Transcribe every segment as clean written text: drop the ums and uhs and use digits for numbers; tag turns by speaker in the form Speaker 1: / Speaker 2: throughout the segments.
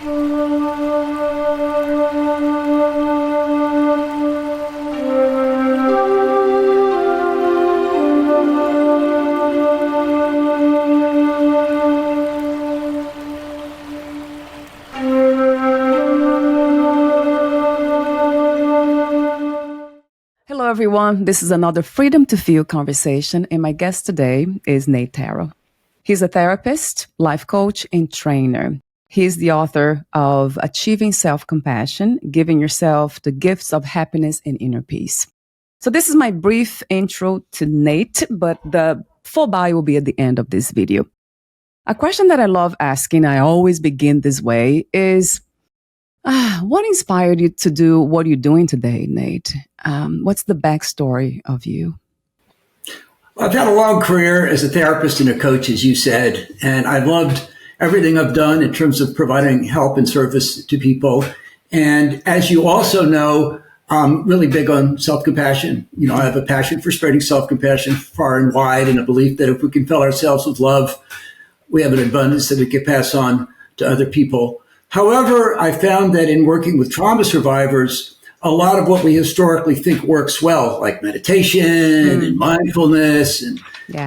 Speaker 1: Hello, everyone. This is another Freedom to Feel conversation, and my guest today is Terrell. He's a therapist, life coach, and trainer. He's the author of Achieving Self-Compassion, Giving Yourself the Gifts of Happiness and Inner Peace. So this is my brief intro to Nate, but the full bio will be at the end of this video. A question that I love asking, I always begin this way, is what inspired you to do what you're doing today, Nate? What's the backstory of you?
Speaker 2: Well, I've had a long career as a therapist and a coach, as you said, and I've loved everything I've done in terms of providing help and service to people. And as you also know, I'm really big on self-compassion. You know, I have a passion for spreading self-compassion far and wide, and a belief that if we can fill ourselves with love, we have an abundance that we can pass on to other people. However, I found that in working with trauma survivors, a lot of what we historically think works well, like meditation and mindfulness and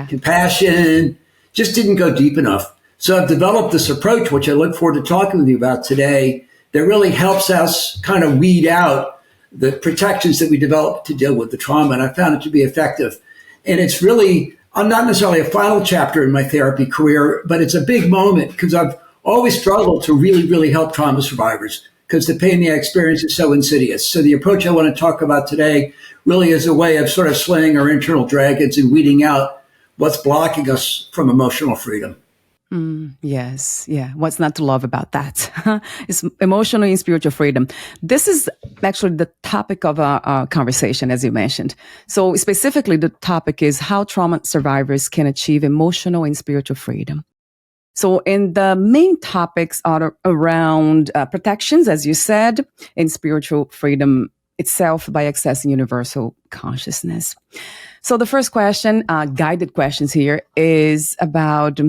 Speaker 2: compassion, just didn't go deep enough. So I've developed this approach, which I look forward to talking with you about today, that really helps us kind of weed out the protections that we develop to deal with the trauma. And I found it to be effective. And it's really, I'm not necessarily a final chapter in my therapy career, but it's a big moment because I've always struggled to really help trauma survivors, because the pain they experience is so insidious. So the approach I want to talk about today really is a way of sort of slaying our internal dragons and weeding out what's blocking us from emotional freedom.
Speaker 1: Yes. Yeah. What's not to love about that? It's emotional and spiritual freedom. This is actually the topic of our conversation, as you mentioned. So specifically, the topic is how trauma survivors can achieve emotional and spiritual freedom. So, and the main topics are around protections, as you said, and spiritual freedom itself by accessing universal consciousness. So the first question, guided questions here, is about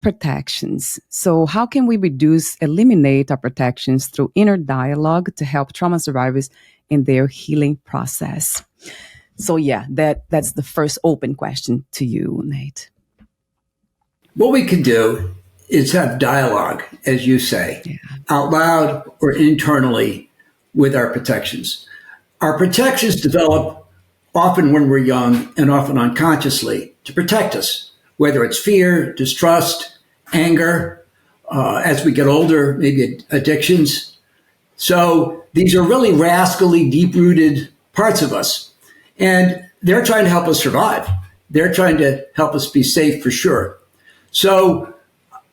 Speaker 1: protections. So how can we eliminate our protections through inner dialogue to help trauma survivors in their healing process? So yeah, that's the first open question to you, Nate.
Speaker 2: What we can do is have dialogue, as you say, out loud or internally with our protections. Our protections develop often when we're young and often unconsciously to protect us, whether it's fear, distrust, anger, as we get older, maybe addictions. So these are really rascally, deep-rooted parts of us. And they're trying to help us survive. They're trying to help us be safe for sure. So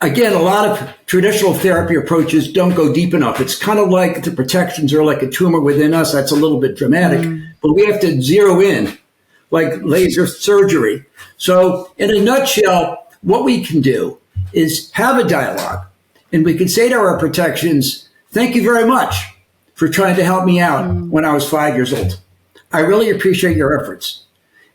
Speaker 2: again, a lot of traditional therapy approaches don't go deep enough. It's kind of like the protections are like a tumor within us. That's a little bit dramatic, but we have to zero in, like laser surgery. So in a nutshell, what we can do is have a dialogue, and we can say to our protections, thank you very much for trying to help me out when I was 5 years old. I really appreciate your efforts.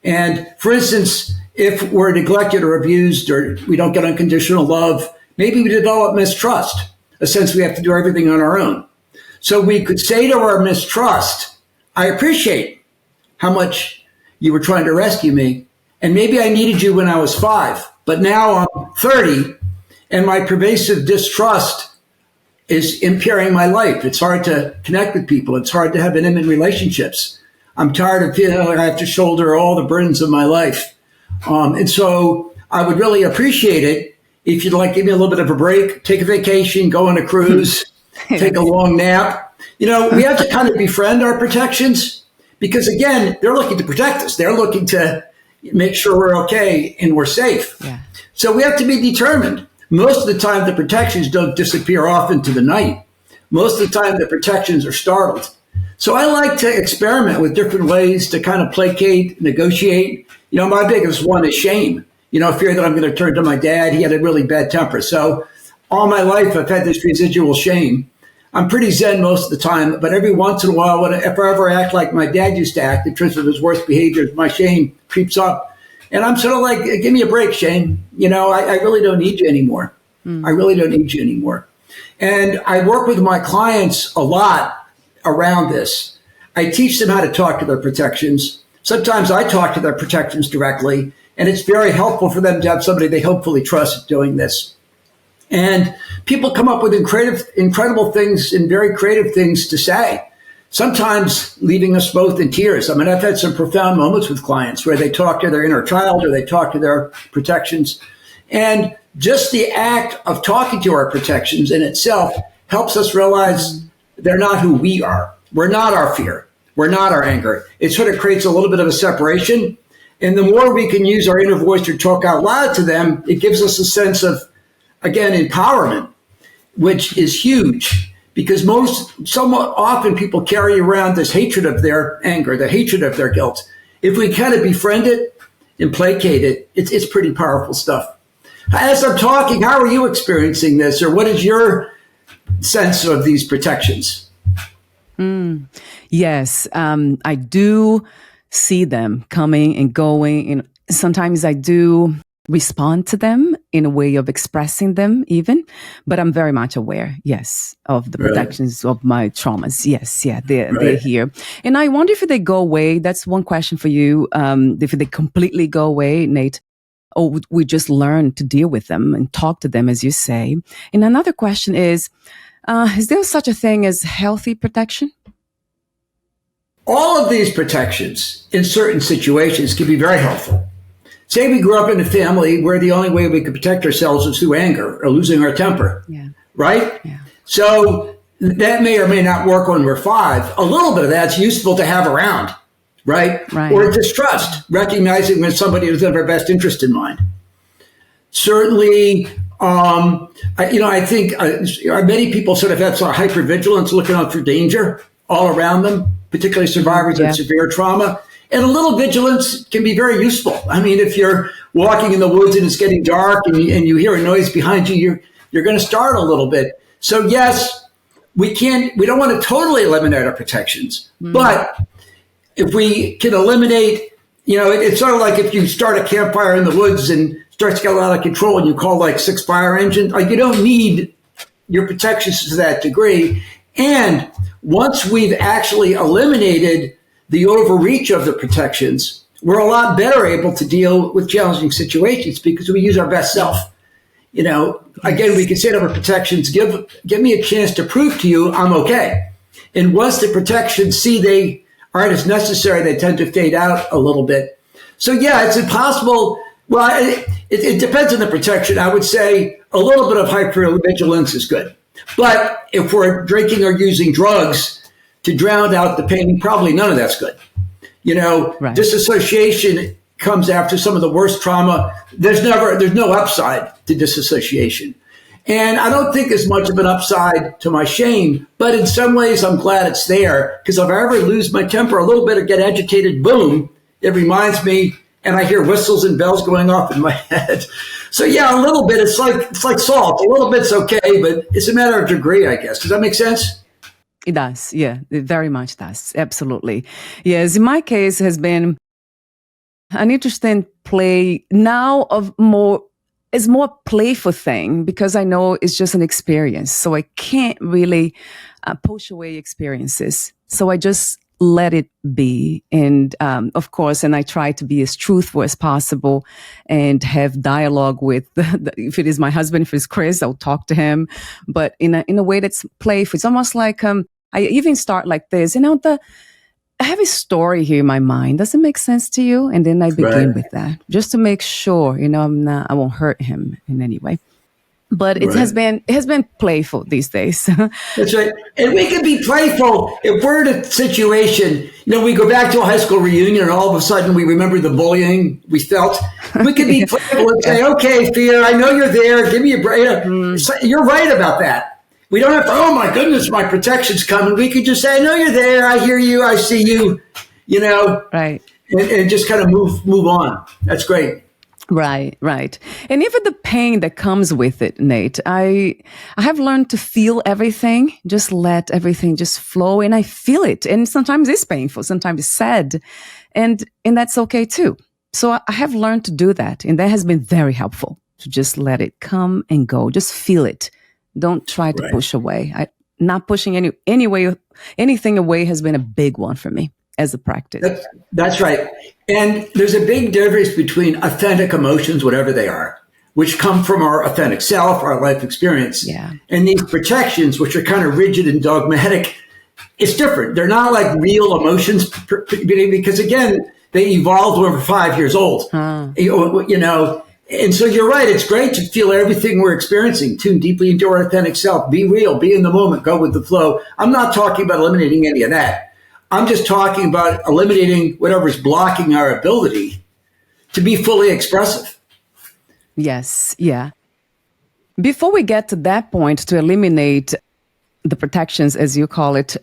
Speaker 2: And for instance, if we're neglected or abused or we don't get unconditional love, maybe we develop mistrust, a sense we have to do everything on our own. So we could say to our mistrust, I appreciate how much you were trying to rescue me. And maybe I needed you when I was 5, but now I'm 30 and my pervasive distrust is impairing my life. It's hard to connect with people. It's hard to have intimate relationships. I'm tired of feeling like I have to shoulder all the burdens of my life. And so I would really appreciate it if you'd like, give me a little bit of a break, take a vacation, go on a cruise, take a long nap. You know, we have to kind of befriend our protections because, again, they're looking to protect us. They're looking to make sure we're okay and we're safe. Yeah. So we have to be determined. Most of the time, the protections don't disappear off into the night. Most of the time, the protections are startled. So I like to experiment with different ways to kind of placate, negotiate. You know, my biggest one is shame. You know, fear that I'm going to turn to my dad. He had a really bad temper. So all my life, I've had this residual shame. I'm pretty zen most of the time, but every once in a while, if I ever act like my dad used to act in terms of his worst behaviors, my shame creeps up. And I'm sort of like, give me a break, Shane. You know, I really don't need you anymore. I really don't need you anymore. And I work with my clients a lot around this. I teach them how to talk to their protections. Sometimes I talk to their protections directly, and it's very helpful for them to have somebody they hopefully trust doing this. And people come up with incredible things and very creative things to say, sometimes leaving us both in tears. I mean, I've had some profound moments with clients where they talk to their inner child or they talk to their protections. And just the act of talking to our protections in itself helps us realize they're not who we are. We're not our fear. We're not our anger. It sort of creates a little bit of a separation. And the more we can use our inner voice to talk out loud to them, it gives us a sense of, again, empowerment, which is huge, because somewhat often people carry around this hatred of their anger, the hatred of their guilt. If we kind of befriend it and placate it, it's pretty powerful stuff. As I'm talking, how are you experiencing this, or what is your sense of these protections?
Speaker 1: Yes, I do see them coming and going, and sometimes I do respond to them in a way of expressing them even, but I'm very much aware, yes, of the protections of my traumas. Yes, yeah, they're here. And I wonder if they go away. That's one question for you. If they completely go away, Nate, or we just learn to deal with them and talk to them, as you say. And another question is there such a thing as healthy protection?
Speaker 2: All of these protections in certain situations can be very helpful. Say we grew up in a family where the only way we could protect ourselves was through anger or losing our temper, right? Yeah. So that may or may not work when we're 5. A little bit of that's useful to have around, right? Or distrust, recognizing when somebody doesn't have our best interest in mind. Certainly, I think many people sort of have sort of hypervigilance, looking out for danger all around them, particularly survivors of severe trauma. And a little vigilance can be very useful. I mean, if you're walking in the woods and it's getting dark and you hear a noise behind you, you're going to start a little bit. So yes, we don't want to totally eliminate our protections, but if we can eliminate, it's sort of like if you start a campfire in the woods and starts to get out of control and you call like 6 fire engines, like you don't need your protections to that degree. And once we've actually eliminated the overreach of the protections, we're a lot better able to deal with challenging situations because we use our best self. Again, we can say to our protections, give me a chance to prove to you I'm okay. And once the protections see they aren't as necessary, they tend to fade out a little bit. So yeah, it's impossible. Well, it depends on the protection. I would say a little bit of hypervigilance is good. But if we're drinking or using drugs to drown out the pain, probably none of that's good. Disassociation comes after some of the worst trauma. There's no upside to disassociation. And I don't think there's much of an upside to my shame, but in some ways I'm glad it's there, because if I ever lose my temper a little bit or get agitated, boom, it reminds me, and I hear whistles and bells going off in my head. So yeah, a little bit, it's like salt. A little bit's okay, but it's a matter of degree, I guess. Does that make sense?
Speaker 1: It does. Yeah, it very much does. Absolutely. Yes, in my case, has been an interesting play now it's more playful thing, because I know it's just an experience. So I can't really push away experiences. So I just let it be. And of course, and I try to be as truthful as possible and have dialogue with, if it is my husband, if it's Chris, I'll talk to him, but in a way that's playful. It's almost like, I even start like this, I have a story here in my mind. Does it make sense to you? And then I begin with that, just to make sure, I won't hurt him in any way. But it has been playful these days.
Speaker 2: That's right. And we can be playful if we're in a situation, we go back to a high school reunion and all of a sudden we remember the bullying we felt. We can be playful and say, okay, fear, I know you're there. Give me a break. You're right about that. We don't have to, oh my goodness, my protection's coming. We could just say, I know you're there. I hear you. I see you,
Speaker 1: Right.
Speaker 2: And just kind of move on. That's great.
Speaker 1: Right. And even the pain that comes with it, Nate, I have learned to feel everything, just let everything just flow, and I feel it. And sometimes it's painful, sometimes it's sad, and that's okay too. So I have learned to do that, and that has been very helpful, to just let it come and go, just feel it. Don't try to
Speaker 2: Right.
Speaker 1: push away. Not pushing anything away has been a big one for me as a practice.
Speaker 2: That's right. And there's a big difference between authentic emotions, whatever they are, which come from our authentic self, our life experience,
Speaker 1: Yeah.
Speaker 2: and these protections, which are kind of rigid and dogmatic. It's different. They're not like real emotions because, again, they evolved when we're 5 years old. You know, and so you're right. It's great to feel everything we're experiencing, tune deeply into our authentic self, be real, be in the moment, go with the flow. I'm not talking about eliminating any of that. I'm just talking about eliminating whatever's blocking our ability to be fully expressive.
Speaker 1: Yes. Yeah. Before we get to that point to eliminate the protections, as you call it,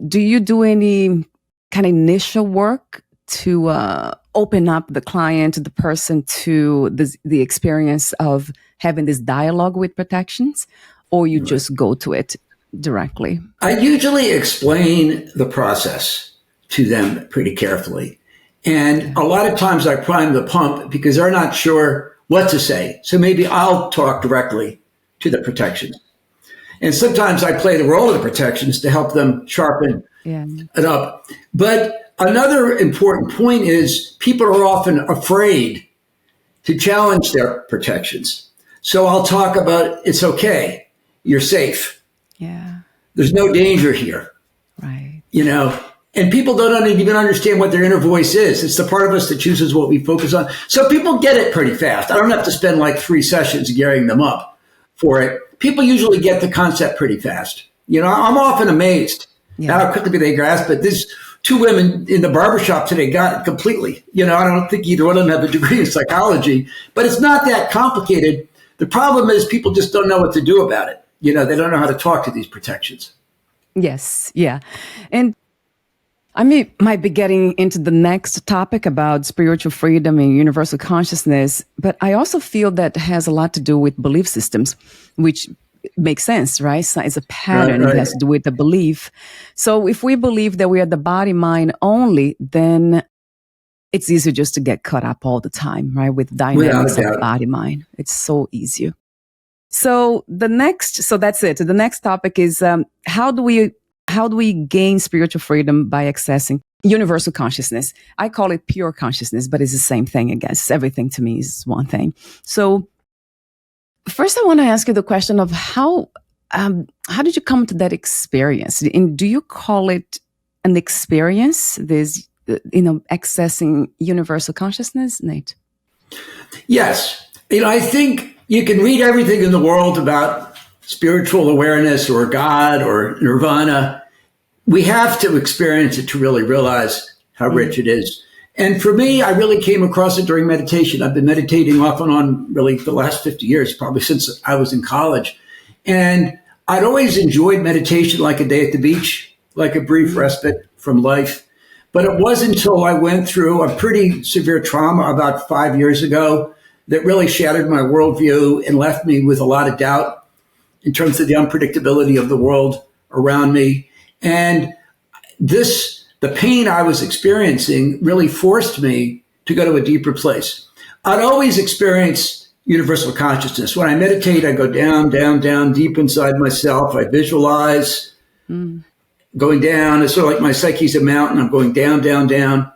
Speaker 1: do you do any kind of initial work to open up the client, the person, to the experience of having this dialogue with protections, or you just go to it directly?
Speaker 2: I usually explain the process to them pretty carefully. And a lot of times I prime the pump because they're not sure what to say. So maybe I'll talk directly to the protections. And sometimes I play the role of the protections to help them sharpen it up. But another important point is people are often afraid to challenge their protections. So I'll talk about it's okay, you're safe.
Speaker 1: Yeah.
Speaker 2: There's no danger here.
Speaker 1: Right.
Speaker 2: You know, and people don't even understand what their inner voice is. It's the part of us that chooses what we focus on. So people get it pretty fast. I don't have to spend like 3 sessions gearing them up for it. People usually get the concept pretty fast. You know, I'm often amazed at how quickly they grasp it. There's 2 women in the barbershop today got it completely. You know, I don't think either one of them have a degree in psychology, but it's not that complicated. The problem is people just don't know what to do about it. You know, they don't know how to talk to these protections.
Speaker 1: Yes. Yeah. And I might be getting into the next topic about spiritual freedom and universal consciousness, but I also feel that has a lot to do with belief systems, which makes sense, right? So it's a pattern.
Speaker 2: Right.
Speaker 1: It has to do with the belief. So if we believe that we are the body, mind only, then it's easier just to get caught up all the time, right? With dynamics of body, mind. It's so easier. So that's it. The next topic is how do we gain spiritual freedom by accessing universal consciousness? I call it pure consciousness, but it's the same thing, I guess. Everything to me is one thing. So first, I want to ask you the question of how did you come to that experience? And do you call it an experience, this, accessing universal consciousness, Nate?
Speaker 2: Yes. You know, I think you can read everything in the world about spiritual awareness or God or nirvana. We have to experience it to really realize how rich it is. And for me, I really came across it during meditation. I've been meditating off and on really for the last 50 years, probably since I was in college. And I'd always enjoyed meditation like a day at the beach, like a brief respite from life. But it wasn't until I went through a pretty severe trauma about 5 years ago that really shattered my worldview and left me with a lot of doubt in terms of the unpredictability of the world around me. And the pain I was experiencing really forced me to go to a deeper place. I'd always experienced universal consciousness. When I meditate, I go down, down, down, deep inside myself. I visualize going down. It's sort of like my psyche's a mountain. I'm going down, down, down.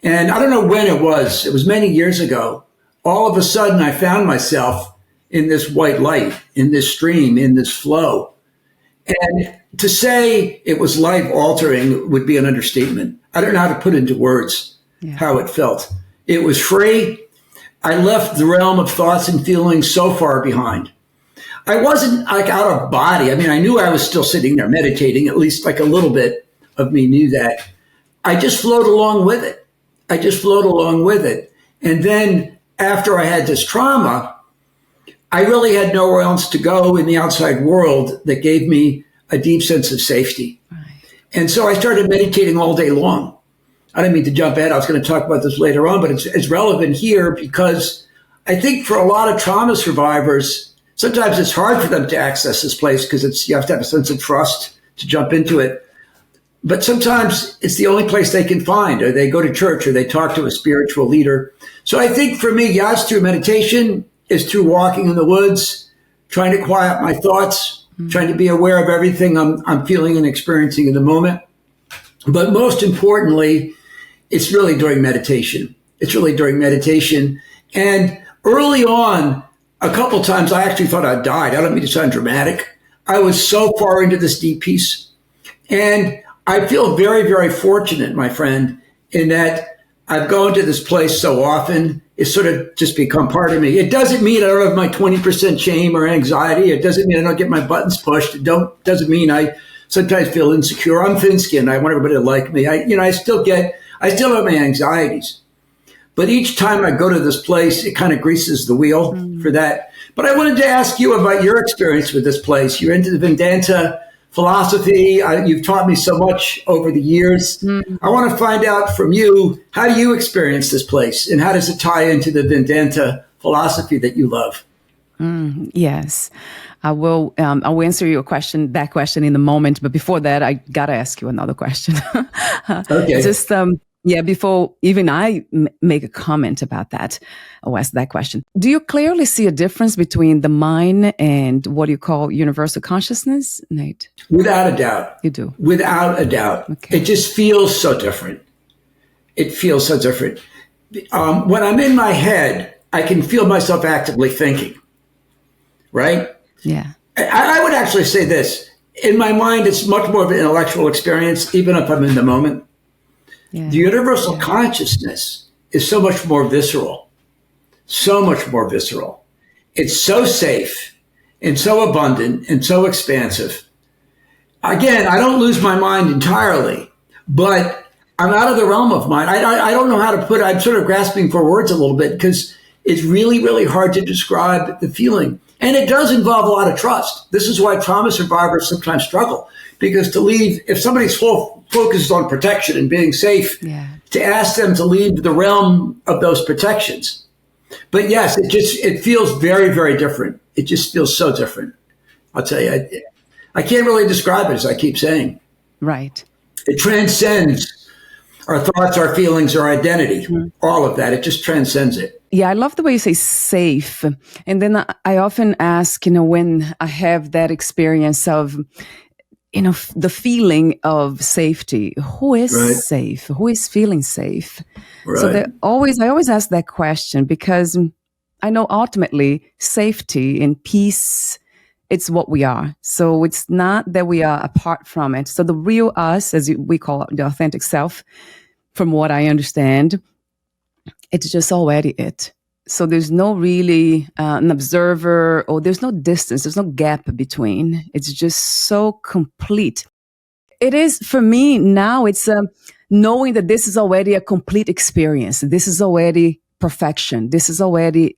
Speaker 2: And I don't know when it was. It was many years ago. All of a sudden, I found myself in this white light, in this stream, in this flow. And to say it was life-altering would be an understatement. I don't know how to put into words how it felt. It was free. I left the realm of thoughts and feelings so far behind. I wasn't like out of body. I mean, I knew I was still sitting there meditating, at least like a little bit of me knew that. I just flowed along with it. And then after I had this trauma, I really had nowhere else to go in the outside world that gave me a deep sense of safety. Right. And so I started meditating all day long. I didn't mean to jump ahead. I was going to talk about this later on, but it's relevant here because I think for a lot of trauma survivors, sometimes it's hard for them to access this place because you have to have a sense of trust to jump into it. But sometimes it's the only place they can find, or they go to church, or they talk to a spiritual leader. So I think for me, it's through meditation, is through walking in the woods, trying to quiet my thoughts, trying to be aware of everything I'm feeling and experiencing in the moment. But most importantly, it's really during meditation. It's really during meditation. And early on, a couple times I actually thought I died. I don't mean to sound dramatic. I was so far into this deep peace. And I feel very, very fortunate, my friend, in that I've gone to this place so often. It's sort of just become part of me. It doesn't mean I don't have my 20% shame or anxiety. It doesn't mean I don't get my buttons pushed. Doesn't mean I sometimes feel insecure. I'm thin-skinned. I want everybody to like me. I still have my anxieties. But each time I go to this place, it kind of greases the wheel for that. But I wanted to ask you about your experience with this place. You're into the Vedanta philosophy. You've taught me so much over the years. I want to find out from you, how do you experience this place? And how does it tie into the Vedanta philosophy that you love?
Speaker 1: Yes. I will answer that question in a moment. But before that, I got to ask you another question.
Speaker 2: Okay.
Speaker 1: Just, before even I make a comment about that, I'll ask that question. Do you clearly see a difference between the mind and what you call universal consciousness, Nate?
Speaker 2: Without a doubt.
Speaker 1: You do?
Speaker 2: Without a doubt. Okay. It just feels so different. It feels so different. When I'm in my head, I can feel myself actively thinking, right?
Speaker 1: Yeah.
Speaker 2: I would actually say this. In my mind, it's much more of an intellectual experience, even if I'm in the moment. Yeah. The universal consciousness is so much more visceral, so much more visceral. It's so safe and so abundant and so expansive. Again, I don't lose my mind entirely, but I'm out of the realm of mind. I don't know how to put it. I'm sort of grasping for words a little bit because it's really, really hard to describe the feeling. And it does involve a lot of trust. This is why trauma survivors sometimes struggle, because if somebody's focused on protection and being safe, to ask them to leave the realm of those protections. But yes, it feels very, very different. It just feels so different. I'll tell you, I can't really describe it, as I keep saying.
Speaker 1: Right.
Speaker 2: It transcends our thoughts, our feelings, our identity, all of that. It just transcends it.
Speaker 1: Yeah, I love the way you say safe. And then I often ask, when I have that experience of, the feeling of safety, who is safe? Who is feeling safe? Right. So I always ask that question because I know ultimately safety and peace, it's what we are. So it's not that we are apart from it. So the real us, as we call it, the authentic self, from what I understand, it's just already it. So there's no really an observer, or there's no distance, there's no gap between. It's just so complete. It is, for me now, it's knowing that this is already a complete experience. This is already perfection. This is already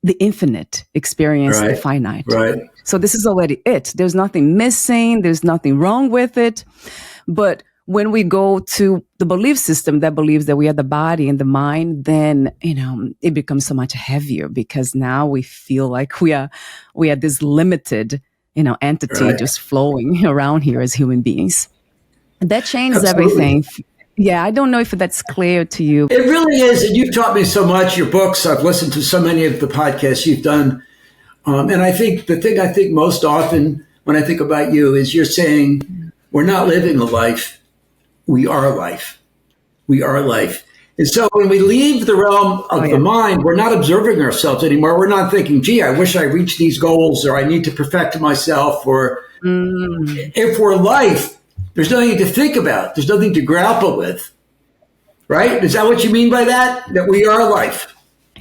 Speaker 1: the infinite experience, the finite.
Speaker 2: Right.
Speaker 1: So this is already it. There's nothing missing. There's nothing wrong with it. But when we go to the belief system that believes that we are the body and the mind, then, it becomes so much heavier because now we feel like we are this limited, entity just flowing around here as human beings. That changes everything. Yeah, I don't know if that's clear to you.
Speaker 2: It really is. And you've taught me so much, your books. I've listened to so many of the podcasts you've done. And I think the thing I think most often when I think about you is you're saying we're not living a life. We are life. We are life. And so when we leave the realm of the mind, we're not observing ourselves anymore. We're not thinking, gee, I wish I reached these goals, or I need to perfect myself. Or if we're life, there's nothing to think about. There's nothing to grapple with. Right? Is that what you mean by that? That we are life?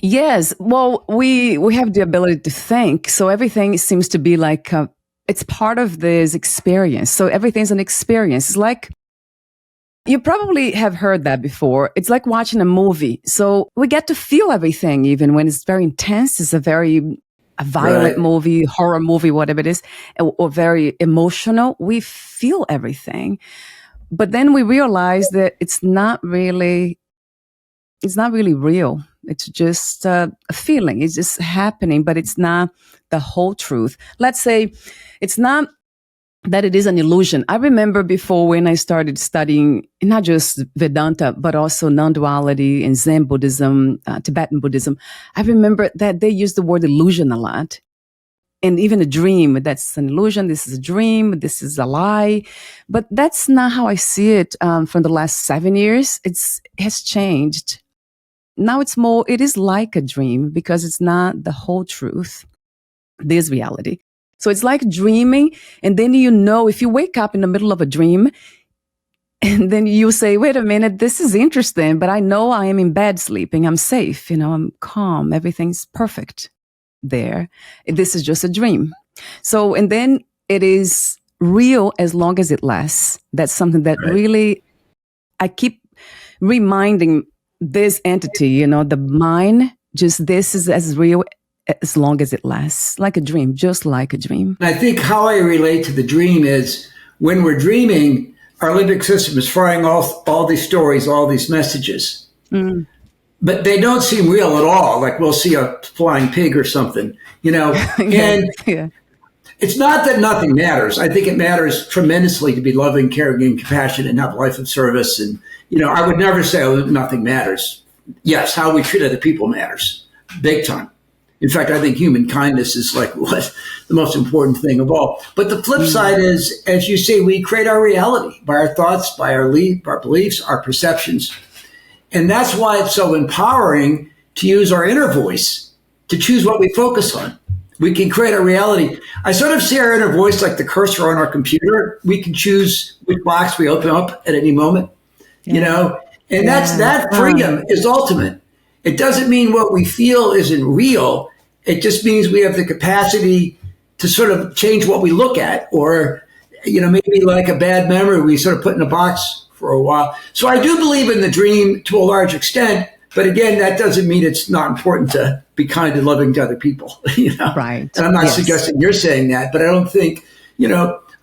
Speaker 1: Yes. Well, we have the ability to think. So everything seems to be like, it's part of this experience. So everything's an experience. It's like, you probably have heard that before. It's like watching a movie. So we get to feel everything, even when it's very intense. It's a violent movie, horror movie, whatever it is, or very emotional. We feel everything. But then we realize that it's not really real. It's just a feeling. It's just happening, but it's not the whole truth. Let's say it's not that it is an illusion. I remember before when I started studying not just Vedanta, but also non-duality and Zen Buddhism, Tibetan Buddhism, I remember that they use the word illusion a lot. and even a dream, that's an illusion. This is a dream. This is a lie. But that's not how I see it from the last 7 years. It has changed. Now it is like a dream because it's not the whole truth, this reality. So it's like dreaming. And then, if you wake up in the middle of a dream and then you say, wait a minute, this is interesting, but I know I am in bed sleeping. I'm safe. I'm calm. Everything's perfect there. This is just a dream. So, and then it is real as long as it lasts. That's something that really, I keep reminding this entity, the mind, just this is as real as long as it lasts, like a dream, just like a dream.
Speaker 2: I think how I relate to the dream is when we're dreaming, our limbic system is firing off all these stories, all these messages. Mm. But they don't seem real at all. Like we'll see a flying pig or something, and it's not that nothing matters. I think it matters tremendously to be loving, caring, and compassionate and have a life of service. And, I would never say, nothing matters. Yes, how we treat other people matters big time. In fact, I think human kindness is like what the most important thing of all. But the flip side is, as you say, we create our reality by our thoughts, by our beliefs, our perceptions. And that's why it's so empowering to use our inner voice to choose what we focus on. We can create our reality. I sort of see our inner voice like the cursor on our computer. We can choose which box we open up at any moment, and that freedom is ultimate. It doesn't mean what we feel isn't real. It just means we have the capacity to sort of change what we look at, or, maybe like a bad memory we sort of put in a box for a while. So I do believe in the dream to a large extent, but again, that doesn't mean it's not important to be kind and loving to other people,
Speaker 1: Right.
Speaker 2: And I'm not suggesting you're saying that, but I don't think,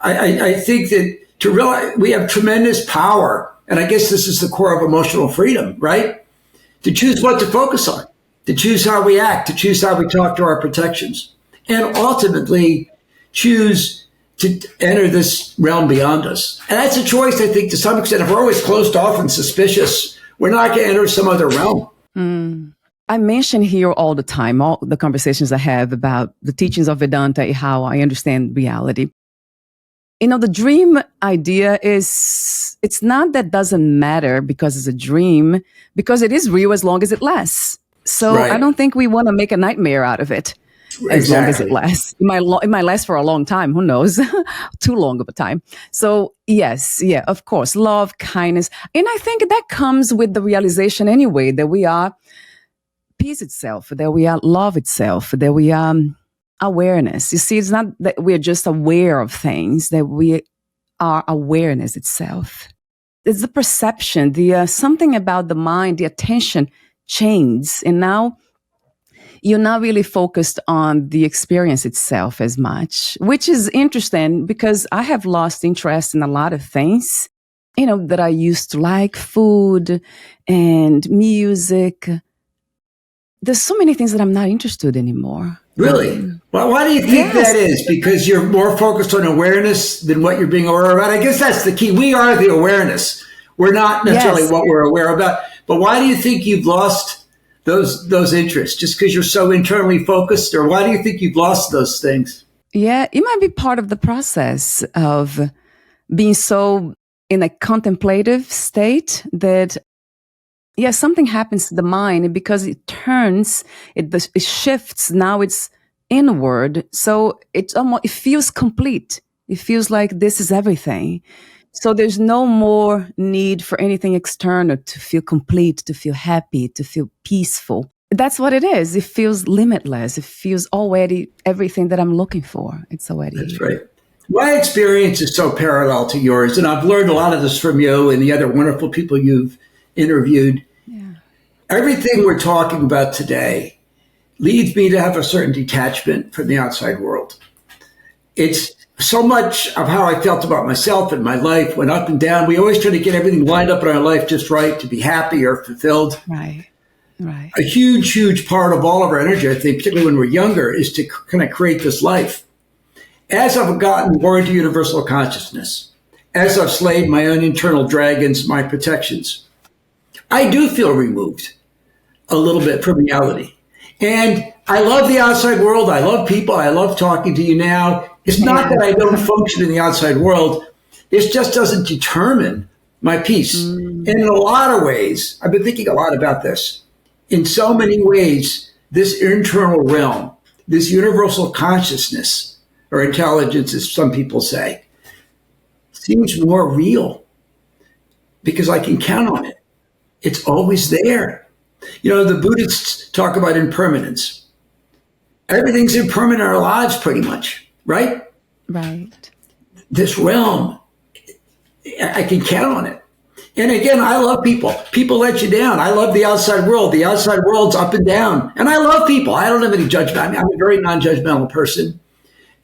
Speaker 2: I think that to realize we have tremendous power, and I guess this is the core of emotional freedom, right? To choose what to focus on, to choose how we act, to choose how we talk to our protections, and ultimately choose to enter this realm beyond us. And that's a choice, I think, to some extent. If we're always closed off and suspicious, we're not going to enter some other realm.
Speaker 1: I mention here all the time, all the conversations I have about the teachings of Vedanta, how I understand reality. The dream idea it's not that doesn't matter because it's a dream, because it is real as long as it lasts. So I don't think we want to make a nightmare out of it as long as it lasts. It might last for a long time. Who knows? Too long of a time. So yes, of course, love, kindness. And I think that comes with the realization anyway, that we are peace itself, that we are love itself, that we are awareness. You see, it's not that we're just aware of things, that we are awareness itself. It's the perception, the something about the mind, the attention changes. And now you're not really focused on the experience itself as much, which is interesting because I have lost interest in a lot of things, that I used to like, food and music. There's so many things that I'm not interested in anymore.
Speaker 2: Really? Well, why do you think that is? Because you're more focused on awareness than what you're being aware about? I guess that's the key. We are the awareness. We're not necessarily what we're aware about. But why do you think you've lost those interests? Just because you're so internally focused? Or why do you think you've lost those things?
Speaker 1: Yeah, it might be part of the process of being so in a contemplative state that something happens to the mind because it turns, it shifts. Now it's inward. So it feels complete. It feels like this is everything. So there's no more need for anything external to feel complete, to feel happy, to feel peaceful. That's what it is. It feels limitless. It feels already everything that I'm looking for. It's already.
Speaker 2: That's right. My experience is so parallel to yours, and I've learned a lot of this from you and the other wonderful people you've interviewed. Everything we're talking about today leads me to have a certain detachment from the outside world. It's so much of how I felt about myself and my life went up and down. We always try to get everything lined up in our life just right to be happy or fulfilled.
Speaker 1: Right.
Speaker 2: A huge, huge part of all of our energy, I think, particularly when we're younger, is to kind of create this life. As I've gotten more into universal consciousness, as I've slayed my own internal dragons, my protections, I do feel removed a little bit from reality. And I love the outside world. I love people. I love talking to you now. It's not that I don't function in the outside world. It just doesn't determine my peace. And in a lot of ways, I've been thinking a lot about this. In so many ways, this internal realm, this universal consciousness or intelligence, as some people say, seems more real because I can count on it. It's always there. You know, the Buddhists talk about impermanence. Everything's impermanent in our lives pretty much, right?
Speaker 1: Right.
Speaker 2: This realm, I can count on it. And again, I love people. People let you down. I love the outside world. The outside world's up and down. And I love people. I don't have any judgment. I mean, I'm a very non-judgmental person.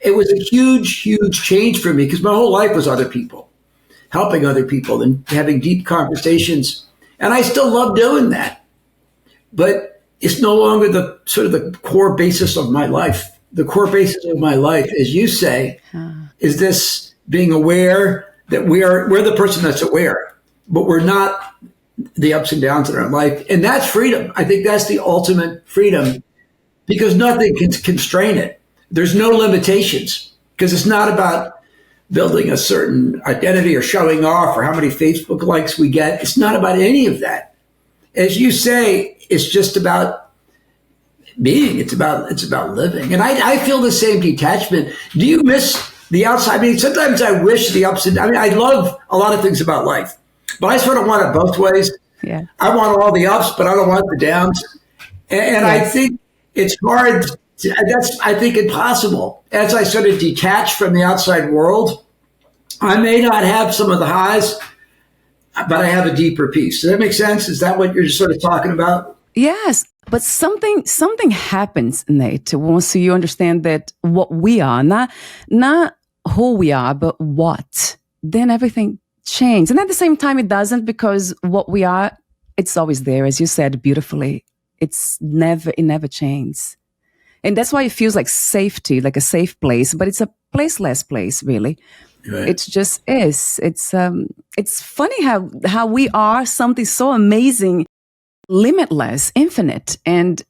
Speaker 2: It was a huge, huge change for me because my whole life was other people, helping other people and having deep conversations. And I still love doing that. But it's no longer the sort of the core basis of my life. The core basis of my life, as you say, is this being aware that we're the person that's aware, but we're not the ups and downs in our life. And that's freedom. I think that's the ultimate freedom because nothing can constrain it. There's no limitations because it's not about building a certain identity or showing off or how many Facebook likes we get. It's not about any of that. As you say, it's just about being. It's about living. And I feel the same detachment. Do you miss the outside? I mean, sometimes I wish the ups and I mean, I love a lot of things about life, but I sort of want it both ways.
Speaker 1: Yeah.
Speaker 2: I want all the ups, but I don't want the downs. And I think it's hard. That's, I think, impossible. As I sort of detach from the outside world, I may not have some of the highs, but I have a deeper peace. Does that make sense? Is that what you're sort of talking about?
Speaker 1: Yes, but something happens, Nate, once you understand that what we are, not who we are, but what, then everything changes. And at the same time, it doesn't because what we are, it's always there, as you said beautifully. It never changes. And that's why it feels like safety, like a safe place, but it's a placeless place, really.
Speaker 2: Right.
Speaker 1: It just is. It's funny how we are something so amazing, limitless, infinite, and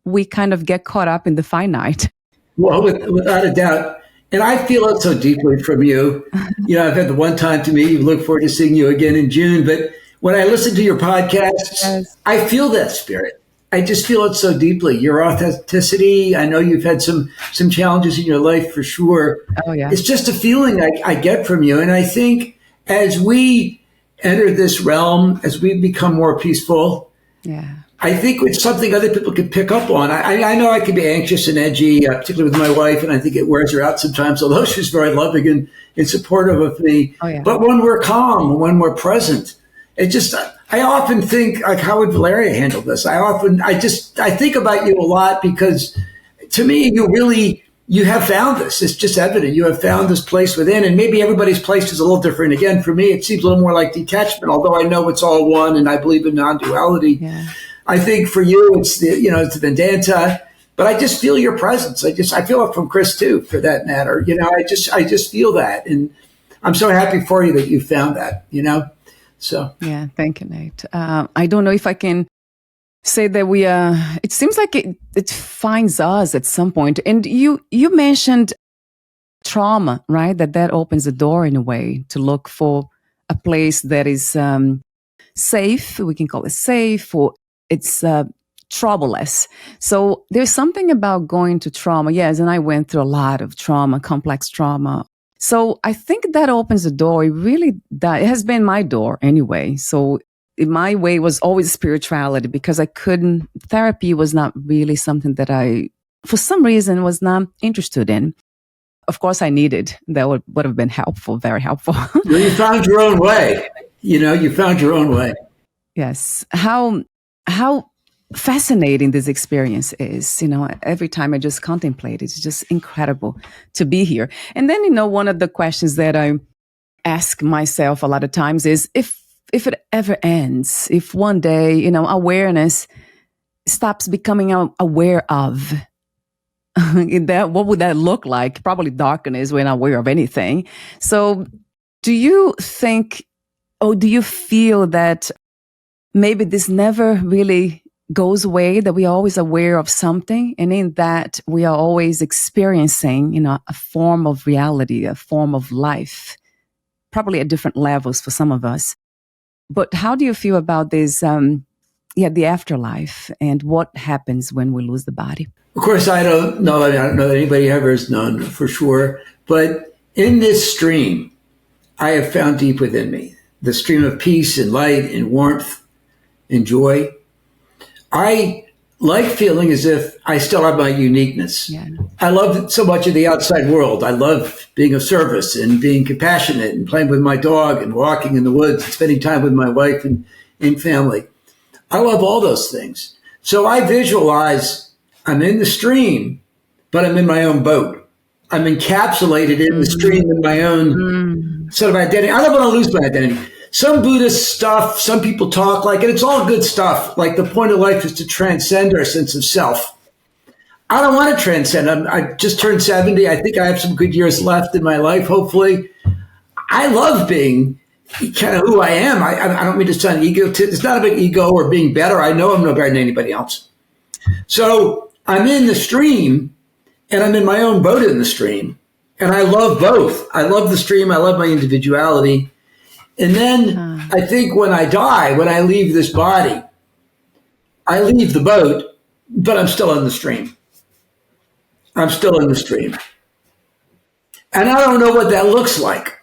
Speaker 1: we kind of get caught up in the finite.
Speaker 2: Well, without a doubt. And I feel it so deeply from you. You know, I've had the one time to meet you, look forward to seeing you again in June. But when I listen to your podcasts,
Speaker 1: Yes.
Speaker 2: I feel that spirit. I just feel it so deeply. Your authenticity. I know you've had some challenges in your life for sure.
Speaker 1: Oh yeah.
Speaker 2: It's just a feeling I get from you. And I think as we enter this realm, as we become more peaceful,
Speaker 1: Yeah.
Speaker 2: I think it's something other people can pick up on. I know I can be anxious and edgy, particularly with my wife, and I think it wears her out sometimes, although she's very loving and supportive of me.
Speaker 1: Oh, yeah.
Speaker 2: But when we're calm, when we're present, I often think, like, how would Valeria handle this? I think about you a lot because to me, you have found this. It's just evident. You have found this place within, and maybe everybody's place is a little different. Again, for me, it seems a little more like detachment, although I know it's all one and I believe in non-duality.
Speaker 1: Yeah.
Speaker 2: I think for you, it's the Vedanta, but I just feel your presence. I feel it from Chris too, for that matter. You know, I just feel that. And I'm so happy for you that you found that, you know? So.
Speaker 1: Yeah. Thank you, Nate. I don't know if I can say that it seems like it finds us at some point. And you mentioned trauma, right? That opens the door in a way to look for a place that is safe. We can call it safe, or it's troubleless. So there's something about going to trauma. Yes, and I went through a lot of trauma, complex trauma. So I think that opens the door. It really does. It has been my door anyway. So my way was always spirituality because therapy was not really something that I, for some reason, was not interested in. Of course, I needed. That would have been helpful, very helpful.
Speaker 2: Well, you found your own way. You found your own way. Yes.
Speaker 1: How fascinating this experience is. Every time I just contemplate it, it's just incredible to be here. And then, one of the questions that I ask myself a lot of times is if it ever ends, if one day, awareness stops becoming aware of, what would that look like? Probably darkness when I'm aware of anything. So do you think, or do you feel that maybe this never really goes away, that we are always aware of something. And in that, we are always experiencing, a form of reality, a form of life, probably at different levels for some of us. But how do you feel about this, the afterlife and what happens when we lose the body?
Speaker 2: Of course, I don't know that anybody ever has known for sure. But in this stream, I have found deep within me the stream of peace and light and warmth and joy. I like feeling as if I still have my uniqueness.
Speaker 1: Yeah.
Speaker 2: I love so much of the outside world. I love being of service and being compassionate and playing with my dog and walking in the woods and spending time with my wife and family. I love all those things. So I visualize I'm in the stream, but I'm in my own boat. I'm encapsulated in the stream in my own sort of identity. I don't want to lose my identity. Some Buddhist stuff, some people talk like, and it's all good stuff. Like the point of life is to transcend our sense of self. I don't want to transcend. I just turned 70. I think I have some good years left in my life, hopefully. I love being kind of who I am. I don't mean to sound egotistic. It's not a big ego or being better. I know I'm no better than anybody else. So I'm in the stream and I'm in my own boat in the stream. And I love both. I love the stream. I love my individuality. And then I think when I die, when I leave this body, I leave the boat, but I'm still in the stream. I'm still in the stream. And I don't know what that looks like.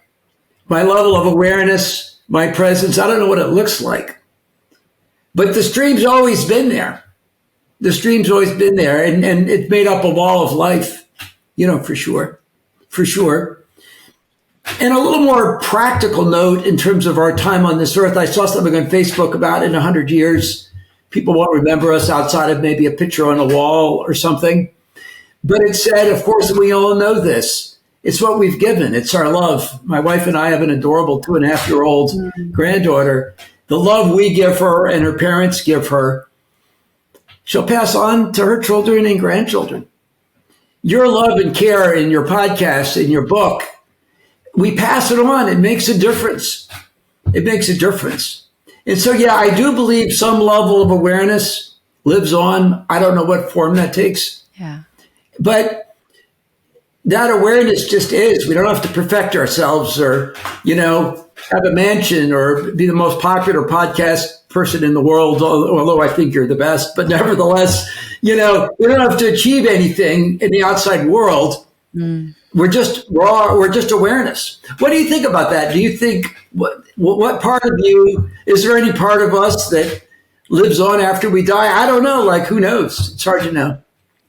Speaker 2: My level of awareness, my presence, I don't know what it looks like. But the stream's always been there. The stream's always been there. And it's made up of all of life, for sure. For sure. And a little more practical note in terms of our time on this earth. I saw something on Facebook about in 100 years, people won't remember us outside of maybe a picture on a wall or something. But it said, of course, we all know this. It's what we've given. It's our love. My wife and I have an adorable 2.5-year-old granddaughter. The love we give her and her parents give her, she'll pass on to her children and grandchildren. Your love and care in your podcast, in your book, we pass it on. It makes a difference. It makes a difference. And so, yeah, I do believe some level of awareness lives on. I don't know what form that takes.
Speaker 1: Yeah.
Speaker 2: But that awareness just is. We don't have to perfect ourselves or, have a mansion or be the most popular podcast person in the world, although I think you're the best. But nevertheless, we don't have to achieve anything in the outside world. We're just raw. We're just awareness. What do you think about that? Do you think what part of you, is there any part of us that lives on after we die? I don't know. Like, who knows? It's hard to know.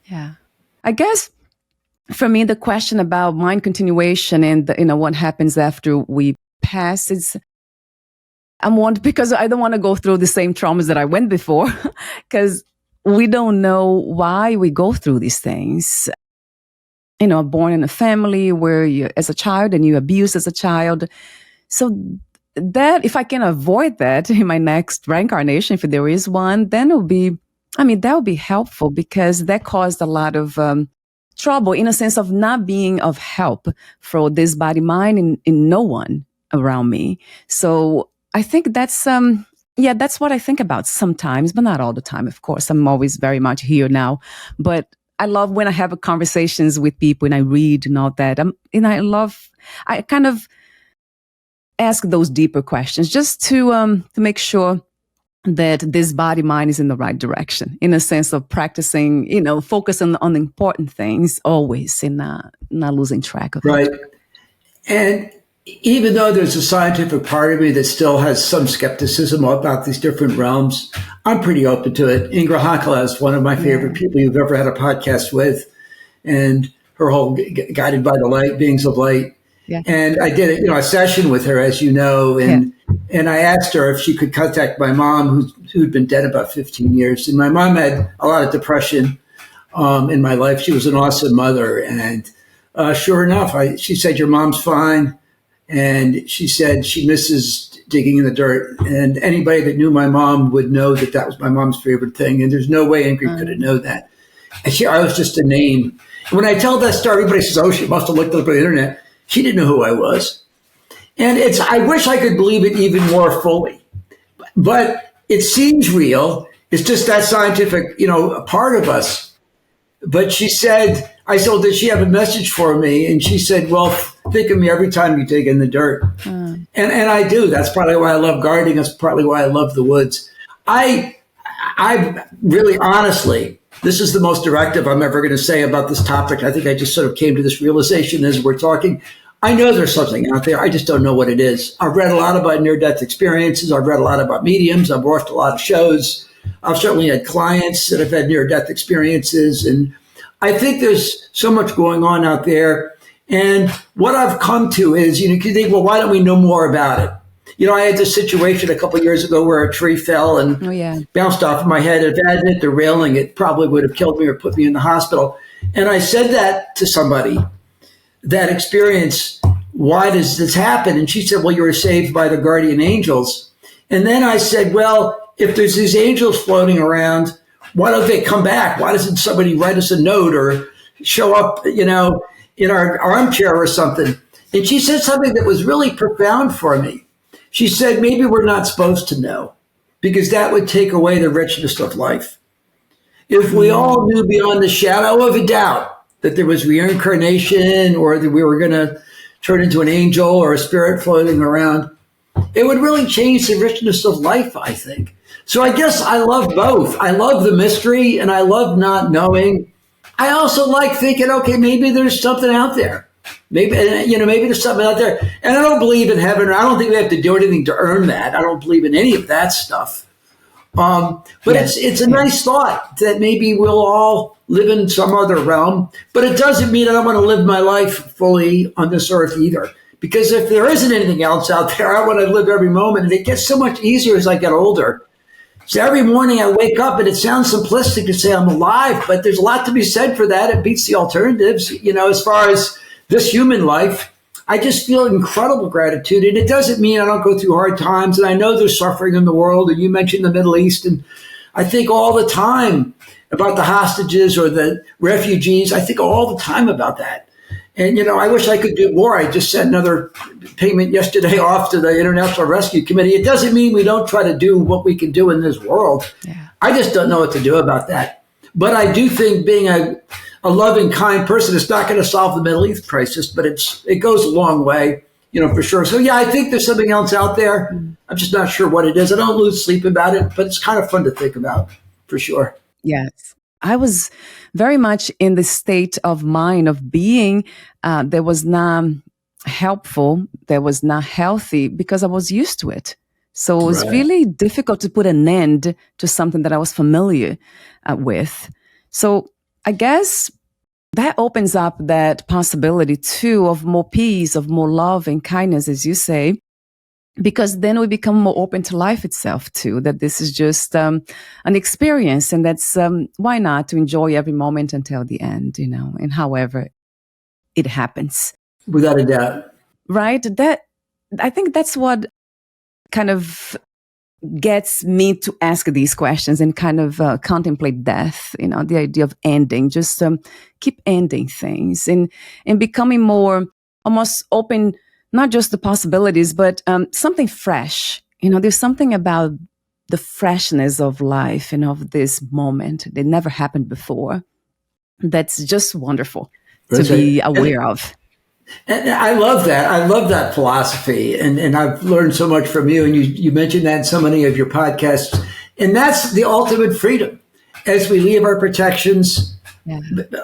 Speaker 1: Yeah. I guess for me, the question about mind continuation and what happens after we pass is, I'm wondering, because I don't want to go through the same traumas that I went before, because we don't know why we go through these things. Born in a family where you, as a child, and you abused as a child. So that, if I can avoid that in my next reincarnation, if there is one, then that would be helpful, because that caused a lot of trouble in a sense of not being of help for this body, mind, and no one around me. So I think that's what I think about sometimes, but not all the time, of course. I'm always very much here now. But I love when I have conversations with people and I read and all that. I kind of ask those deeper questions just to make sure that this body mind is in the right direction, in a sense of practicing, focusing on the important things always, and not losing track of it.
Speaker 2: Right. And even though there's a scientific part of me that still has some skepticism about these different realms, I'm pretty open to it. Ingra Hankala is one of my favorite people you've ever had a podcast with, and her whole Guided by the Light, Beings of Light.
Speaker 1: Yeah.
Speaker 2: And I did a session with her, as you know, and I asked her if she could contact my mom, who'd been dead about 15 years. And my mom had a lot of depression in my life. She was an awesome mother. And sure enough, she said, your mom's fine. And she said she misses digging in the dirt. And anybody that knew my mom would know that was my mom's favorite thing. And there's no way Ingrid could have known that. And I was just a name. And when I tell that story, everybody says, oh, she must have looked up on the internet. She didn't know who I was. And I wish I could believe it even more fully. But it seems real. It's just that scientific, a part of us. But she said, I said, well, does she have a message for me? And she said, well, think of me every time you dig in the dirt. And I do. That's probably why I love gardening. That's probably why I love the woods. I really, honestly, this is the most directive I'm ever going to say about this topic. I think I just sort of came to this realization as we're talking. I know there's something out there. I just don't know what it is. I've read a lot about near-death experiences. I've read a lot about mediums. I've watched a lot of shows. I've certainly had clients that have had near-death experiences. And I think there's so much going on out there. And what I've come to is, you can think, well, why don't we know more about it? I had this situation a couple of years ago where a tree fell and bounced off of my head. If it hadn't hit the railing, it probably would have killed me or put me in the hospital. And I said that to somebody, that experience, why does this happen? And she said, well, you were saved by the guardian angels. And then I said, well, if there's these angels floating around, why don't they come back? Why doesn't somebody write us a note or show up, in our armchair or something? And she said something that was really profound for me. She said, maybe we're not supposed to know, because that would take away the richness of life. If we all knew beyond the shadow of a doubt that there was reincarnation or that we were going to turn into an angel or a spirit floating around, it would really change the richness of life, I think. So I guess I love both. I love the mystery and I love not knowing. I also like thinking, okay, maybe there's something out there. Maybe there's something out there. And I don't believe in heaven. I don't think we have to do anything to earn that. I don't believe in any of that stuff. But it's a nice thought that maybe we'll all live in some other realm. But it doesn't mean I don't want to live my life fully on this earth either. Because if there isn't anything else out there, I want to live every moment. And it gets so much easier as I get older. So every morning I wake up, and it sounds simplistic to say I'm alive, but there's a lot to be said for that. It beats the alternatives. As far as this human life, I just feel incredible gratitude. And it doesn't mean I don't go through hard times. And I know there's suffering in the world. And you mentioned the Middle East. And I think all the time about the hostages or the refugees. I think all the time about that. And, I wish I could do more. I just sent another payment yesterday off to the International Rescue Committee. It doesn't mean we don't try to do what we can do in this world. Yeah. I just don't know what to do about that. But I do think being a loving, kind person is not going to solve the Middle East crisis, but it goes a long way, for sure. So, I think there's something else out there. I'm just not sure what it is. I don't lose sleep about it, but it's kind of fun to think about, for sure.
Speaker 1: Yes. I was very much in the state of mind of being that was not helpful, that was not healthy, because I was used to it. So it was really difficult to put an end to something that I was familiar with. So I guess that opens up that possibility too of more peace, of more love and kindness, as you say. Because then we become more open to life itself too, that this is just an experience, and that's why not to enjoy every moment until the end, and however it happens.
Speaker 2: Without a doubt.
Speaker 1: Right? I think that's what kind of gets me to ask these questions and kind of contemplate death, the idea of ending, just keep ending things and becoming more almost open, not just the possibilities, but something fresh. There's something about the freshness of life and of this moment that never happened before. That's just wonderful to be aware of.
Speaker 2: And I love that. I love that philosophy. And I've learned so much from you. And you mentioned that in so many of your podcasts. And that's the ultimate freedom. As we leave our protections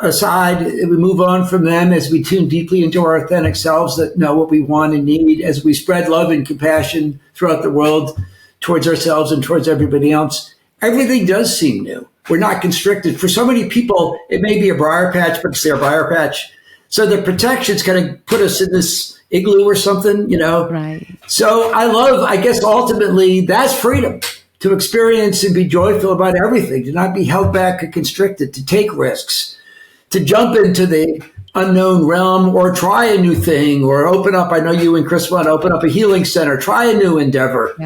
Speaker 2: aside, we move on from them, as we tune deeply into our authentic selves that know what we want and need, as we spread love and compassion throughout the world towards ourselves and towards everybody else, everything does seem new. We're not constricted. For so many people, it may be a briar patch, but it's their briar patch. So the protections kind of put us in this igloo or something, Right. So I guess ultimately that's freedom. To experience and be joyful about everything, to not be held back or constricted, to take risks, to jump into the unknown realm or try a new thing or open up. I know you and Chris want to open up a healing center, try a new endeavor,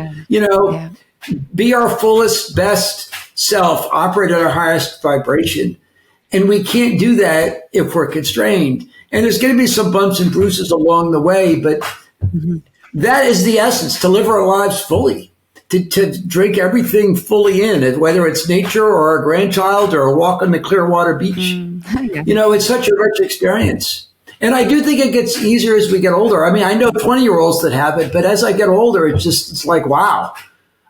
Speaker 2: be our fullest, best self, operate at our highest vibration. And we can't do that if we're constrained. And there's going to be some bumps and bruises along the way, but that is the essence, to live our lives fully. to drink everything fully in, whether it's nature or a grandchild or a walk on the Clearwater Beach.
Speaker 1: Yeah.
Speaker 2: It's such a rich experience. And I do think it gets easier as we get older. I mean, I know 20-year-olds that have it, but as I get older, it's like, wow,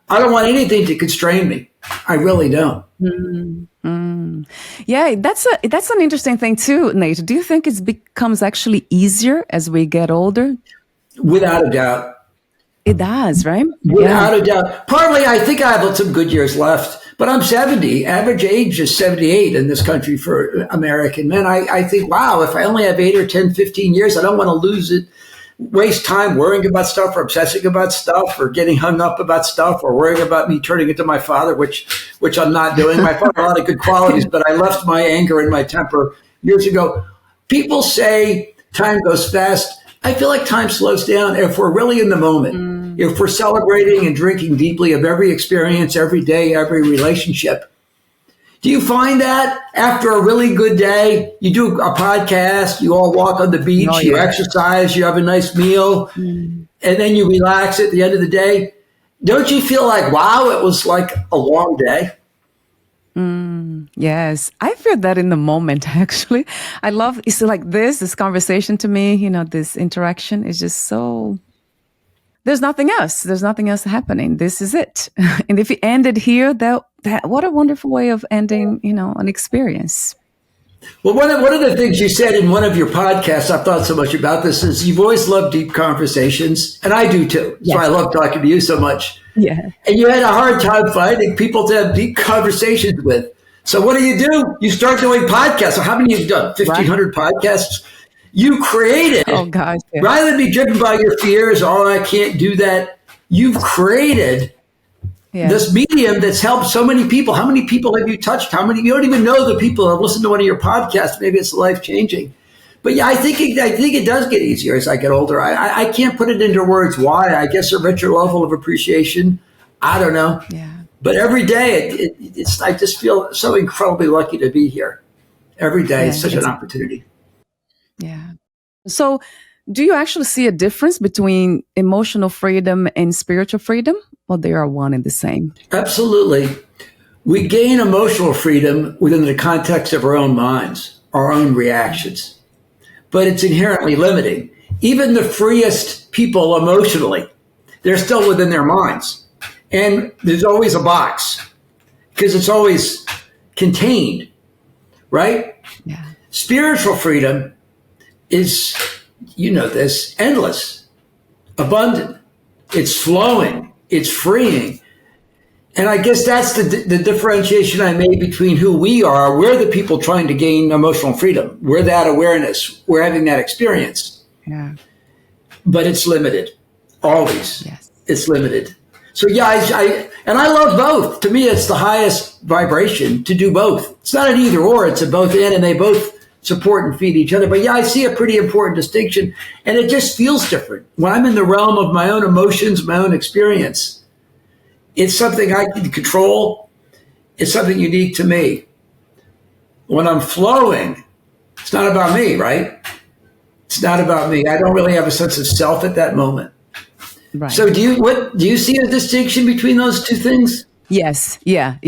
Speaker 2: I don't want anything to constrain me. I really don't.
Speaker 1: Yeah, that's an interesting thing too, Nate. Do you think it becomes actually easier as we get older?
Speaker 2: Without a doubt.
Speaker 1: It does, right?
Speaker 2: Without a doubt. Partly, I think I have some good years left, but I'm 70. Average age is 78 in this country for American men. I think, wow, if I only have 8 or 10, 15 years, I don't want to lose it, waste time worrying about stuff or obsessing about stuff or getting hung up about stuff or worrying about me turning into my father, which I'm not doing. My father had a lot of good qualities, but I left my anger and my temper years ago. People say time goes fast. I feel like time slows down if we're really in the moment, if we're celebrating and drinking deeply of every experience, every day, every relationship. Do you find that after a really good day, you do a podcast, you all walk on the beach, you exercise, you have a nice meal, and then you relax at the end of the day? Don't you feel like, wow, it was like a long day?
Speaker 1: Yes, I feel that in the moment, actually. I love, it's like this conversation to me, this interaction is just so, there's nothing else. There's nothing else happening. This is it. And if it ended here, that what a wonderful way of ending, an experience.
Speaker 2: Well, one of the things you said in one of your podcasts, I've thought so much about this, is you've always loved deep conversations, and I do too. That's why I love talking to you so much.
Speaker 1: Yeah.
Speaker 2: And you had a hard time finding people to have deep conversations with. So what do? You start doing podcasts. So how many have you done? 1,500 podcasts? You created, rather than be driven by your fears, I can't do that. You've created this medium that's helped so many people. How many people have you touched? How many? You don't even know the people that have listened to one of your podcasts. Maybe it's life-changing. But yeah, I think it does get easier as I get older. I can't put it into words why. I guess a richer level of appreciation. I don't know.
Speaker 1: Yeah.
Speaker 2: But every day, I just feel so incredibly lucky to be here. Every day is such an opportunity.
Speaker 1: Yeah. So do you actually see a difference between emotional freedom and spiritual freedom? Or they are one and the same?
Speaker 2: Absolutely. We gain emotional freedom within the context of our own minds, our own reactions. But it's inherently limiting. Even the freest people emotionally, they're still within their minds. And there's always a box because it's always contained, right?
Speaker 1: Yeah.
Speaker 2: Spiritual freedom is, this, endless, abundant. It's flowing. It's freeing. And I guess that's the differentiation I made between who we are. We're the people trying to gain emotional freedom. We're that awareness. We're having that experience.
Speaker 1: Yeah.
Speaker 2: But it's limited. Always.
Speaker 1: Yes.
Speaker 2: It's limited. So yeah, I love both. To me, it's the highest vibration to do both. It's not an either or, it's a both and they both support and feed each other. But yeah, I see a pretty important distinction, and it just feels different. When I'm in the realm of my own emotions, my own experience, it's something I can control. It's something unique to me. When I'm flowing, it's not about me, right? It's not about me. I don't really have a sense of self at that moment. Right. So do you see a distinction between those two things?
Speaker 1: Yes. Yeah.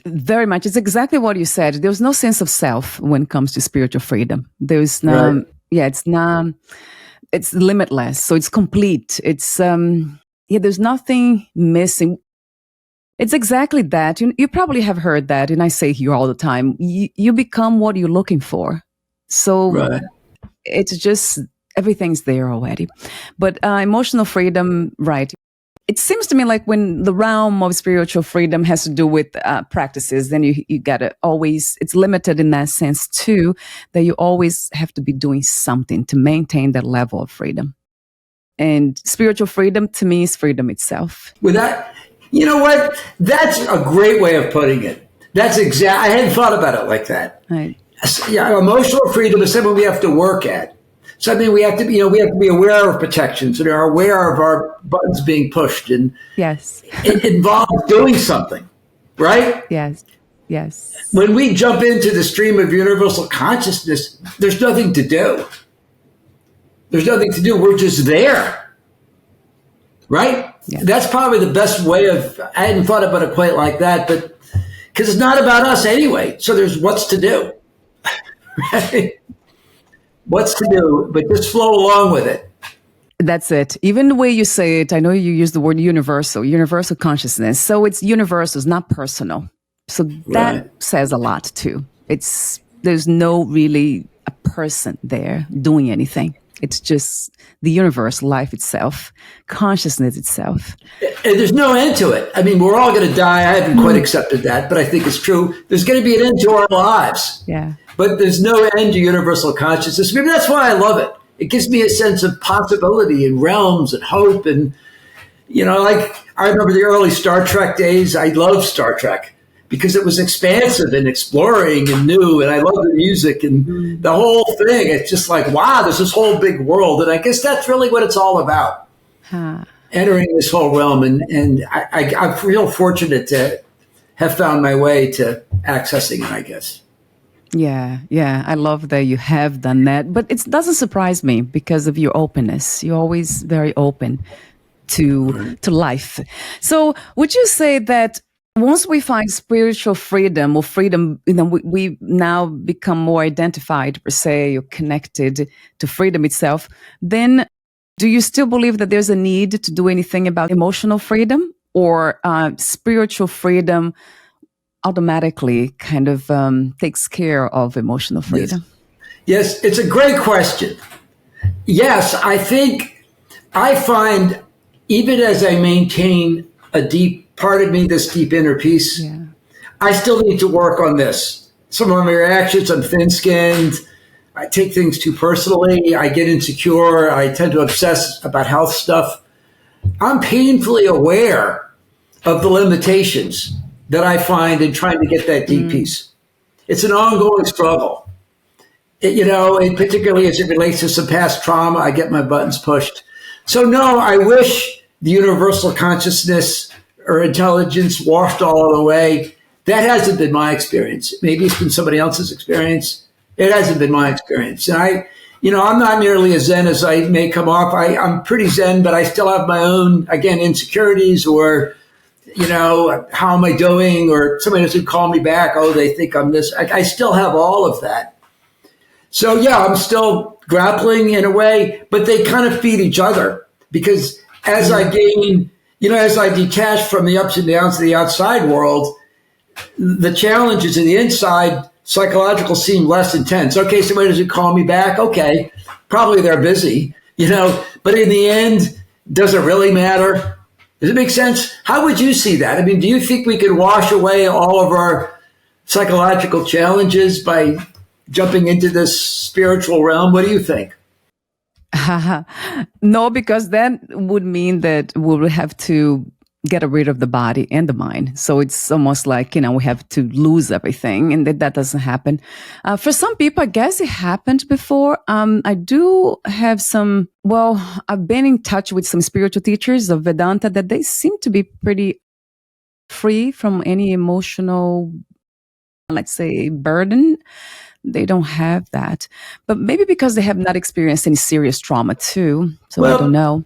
Speaker 1: Very much. It's exactly what you said. There's no sense of self when it comes to spiritual freedom. There's no, it's limitless. So it's complete. It's, there's nothing missing. It's exactly that. You probably have heard that, and I say here all the time, you become what you're looking for. So it's just, everything's there already. But emotional freedom, right. It seems to me like when the realm of spiritual freedom has to do with practices, then you got to always, it's limited in that sense too, that you always have to be doing something to maintain that level of freedom. And spiritual freedom to me is freedom itself.
Speaker 2: With that, you know what? That's a great way of putting it. That's I hadn't thought about it like that.
Speaker 1: Right.
Speaker 2: Yeah, emotional freedom is something we have to work at. Something we have to be aware of protections and are aware of our buttons being pushed. And it involves doing something, right?
Speaker 1: Yes.
Speaker 2: When we jump into the stream of universal consciousness, there's nothing to do. We're just there, right?
Speaker 1: Yeah.
Speaker 2: That's probably the best way of, I hadn't thought about it quite like that, but because it's not about us anyway. So there's what's to do, right? What's to do, but just flow along with it.
Speaker 1: That's it. Even the way you say it, I know you use the word universal consciousness. So it's universal, it's not personal. So that
Speaker 2: Right.
Speaker 1: says a lot too. There's no really a person there doing anything. It's just the universe, life itself, consciousness itself.
Speaker 2: And there's no end to it. I mean, we're all going to die. I haven't quite accepted that, but I think it's true. There's going to be an end to our lives.
Speaker 1: Yeah.
Speaker 2: But there's no end to universal consciousness. Maybe that's why I love it. It gives me a sense of possibility and realms and hope. And, like I remember the early Star Trek days. I loved Star Trek because it was expansive and exploring and new. And I love the music and the whole thing. It's just like, wow, there's this whole big world. And I guess that's really what it's all about.
Speaker 1: Huh.
Speaker 2: Entering this whole realm. And I feel fortunate to have found my way to accessing it, I guess.
Speaker 1: Yeah. I love that you have done that. But it doesn't surprise me because of your openness. You're always very open to life. So would you say that once we find spiritual freedom or freedom, we now become more identified per se or connected to freedom itself, then do you still believe that there's a need to do anything about emotional freedom, or spiritual freedom automatically kind of takes care of emotional freedom?
Speaker 2: Yes, it's a great question. Yes, I think I find even as I maintain a deep part of me, this deep inner peace, I still need to work on this. Some of my reactions, I'm thin-skinned. I take things too personally. I get insecure. I tend to obsess about health stuff. I'm painfully aware of the limitations that I find in trying to get that deep peace. It's an ongoing struggle. Particularly as it relates to some past trauma, I get my buttons pushed. So no, I wish the universal consciousness or intelligence washed all the way. That hasn't been my experience. Maybe it's been somebody else's experience. It hasn't been my experience. And I'm not nearly as zen as I may come off. I'm pretty zen, but I still have my own, again, insecurities or, how am I doing? Or somebody doesn't call me back. Oh, they think I'm this. I still have all of that. So yeah, I'm still grappling in a way, but they kind of feed each other because as I gain, as I detach from the ups and downs of the outside world, the challenges in the inside psychological seem less intense. Okay, somebody doesn't call me back. Okay, probably they're busy, but in the end, does it really matter? Does it make sense? How would you see that? I mean, do you think we can wash away all of our psychological challenges by jumping into this spiritual realm? What do you think?
Speaker 1: No, because that would mean that we will have to get rid of the body and the mind. So it's almost like, we have to lose everything, and that doesn't happen. For some people, I guess it happened before. I do have I've been in touch with some spiritual teachers of Vedanta that they seem to be pretty free from any emotional, let's say, burden. They don't have that, but maybe because they have not experienced any serious trauma too. So I don't know.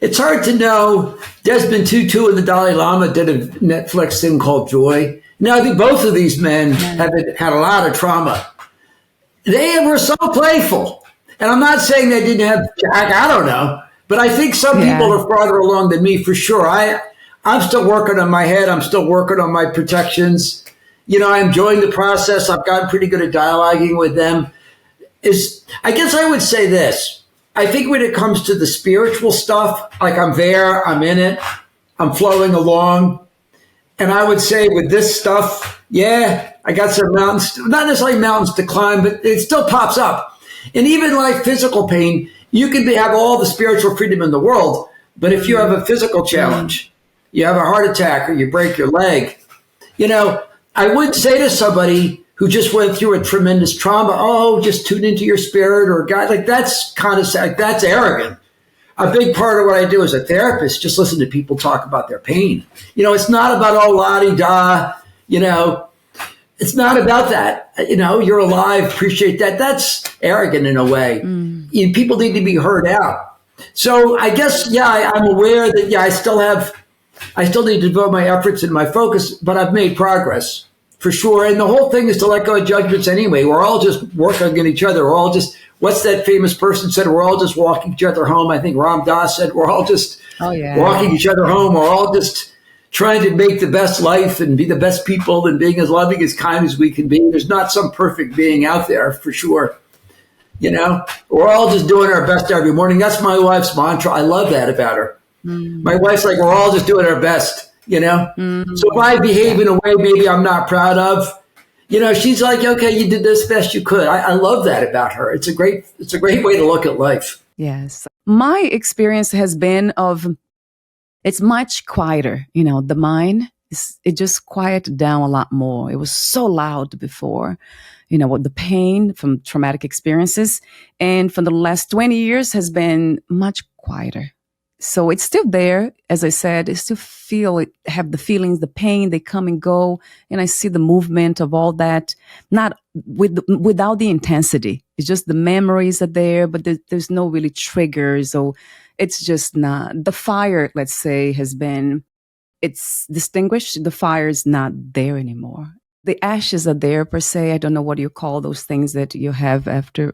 Speaker 2: It's hard to know. Desmond Tutu and the Dalai Lama did a Netflix thing called Joy. Now, I think both of these men have had a lot of trauma. They were so playful. And I'm not saying they didn't have, I don't know, but I think some people are farther along than me for sure. I'm still working on my head. I'm still working on my protections. I'm enjoying the process. I've gotten pretty good at dialoguing with them. I guess I would say this. I think when it comes to the spiritual stuff, like I'm there, I'm in it, I'm flowing along. And I would say with this stuff, I got some mountains, not necessarily mountains to climb, but it still pops up. And even like physical pain, you can have all the spiritual freedom in the world. But if you have a physical challenge, you have a heart attack or you break your leg, I wouldn't say to somebody who just went through a tremendous trauma, just tune into your spirit, or God, like that's kind of sad. That's arrogant. A big part of what I do as a therapist, just listen to people talk about their pain. It's not about la-di-da, it's not about that. You're alive, appreciate that. That's arrogant in a way. People need to be heard out. So I guess, yeah, I'm aware that, yeah, I still need to devote my efforts and my focus, but I've made progress for sure. And the whole thing is to let go of judgments anyway. We're all just working on each other. We're all just, what's that famous person said? We're all just walking each other home. I think Ram Dass said, we're all just walking each other home. We're all just trying to make the best life and be the best people and being as loving, as kind as we can be. There's not some perfect being out there for sure. We're all just doing our best every morning. That's my wife's mantra. I love that about her. My wife's like, we're all just doing our best, So if I behave in a way maybe I'm not proud of, she's like, okay, you did this best you could. I love that about her. It's a great way to look at life.
Speaker 1: Yes. My experience has been it's much quieter. The mind, it just quieted down a lot more. It was so loud before, with the pain from traumatic experiences. And for the last 20 years has been much quieter. So it's still there. As I said, I still have the feelings, the pain, they come and go. And I see the movement of all that, not without the intensity. It's just the memories are there, but there's no really triggers. So it's just not, the fire, let's say, it's distinguished. The fire is not there anymore. The ashes are there per se. I don't know what you call those things that you have after,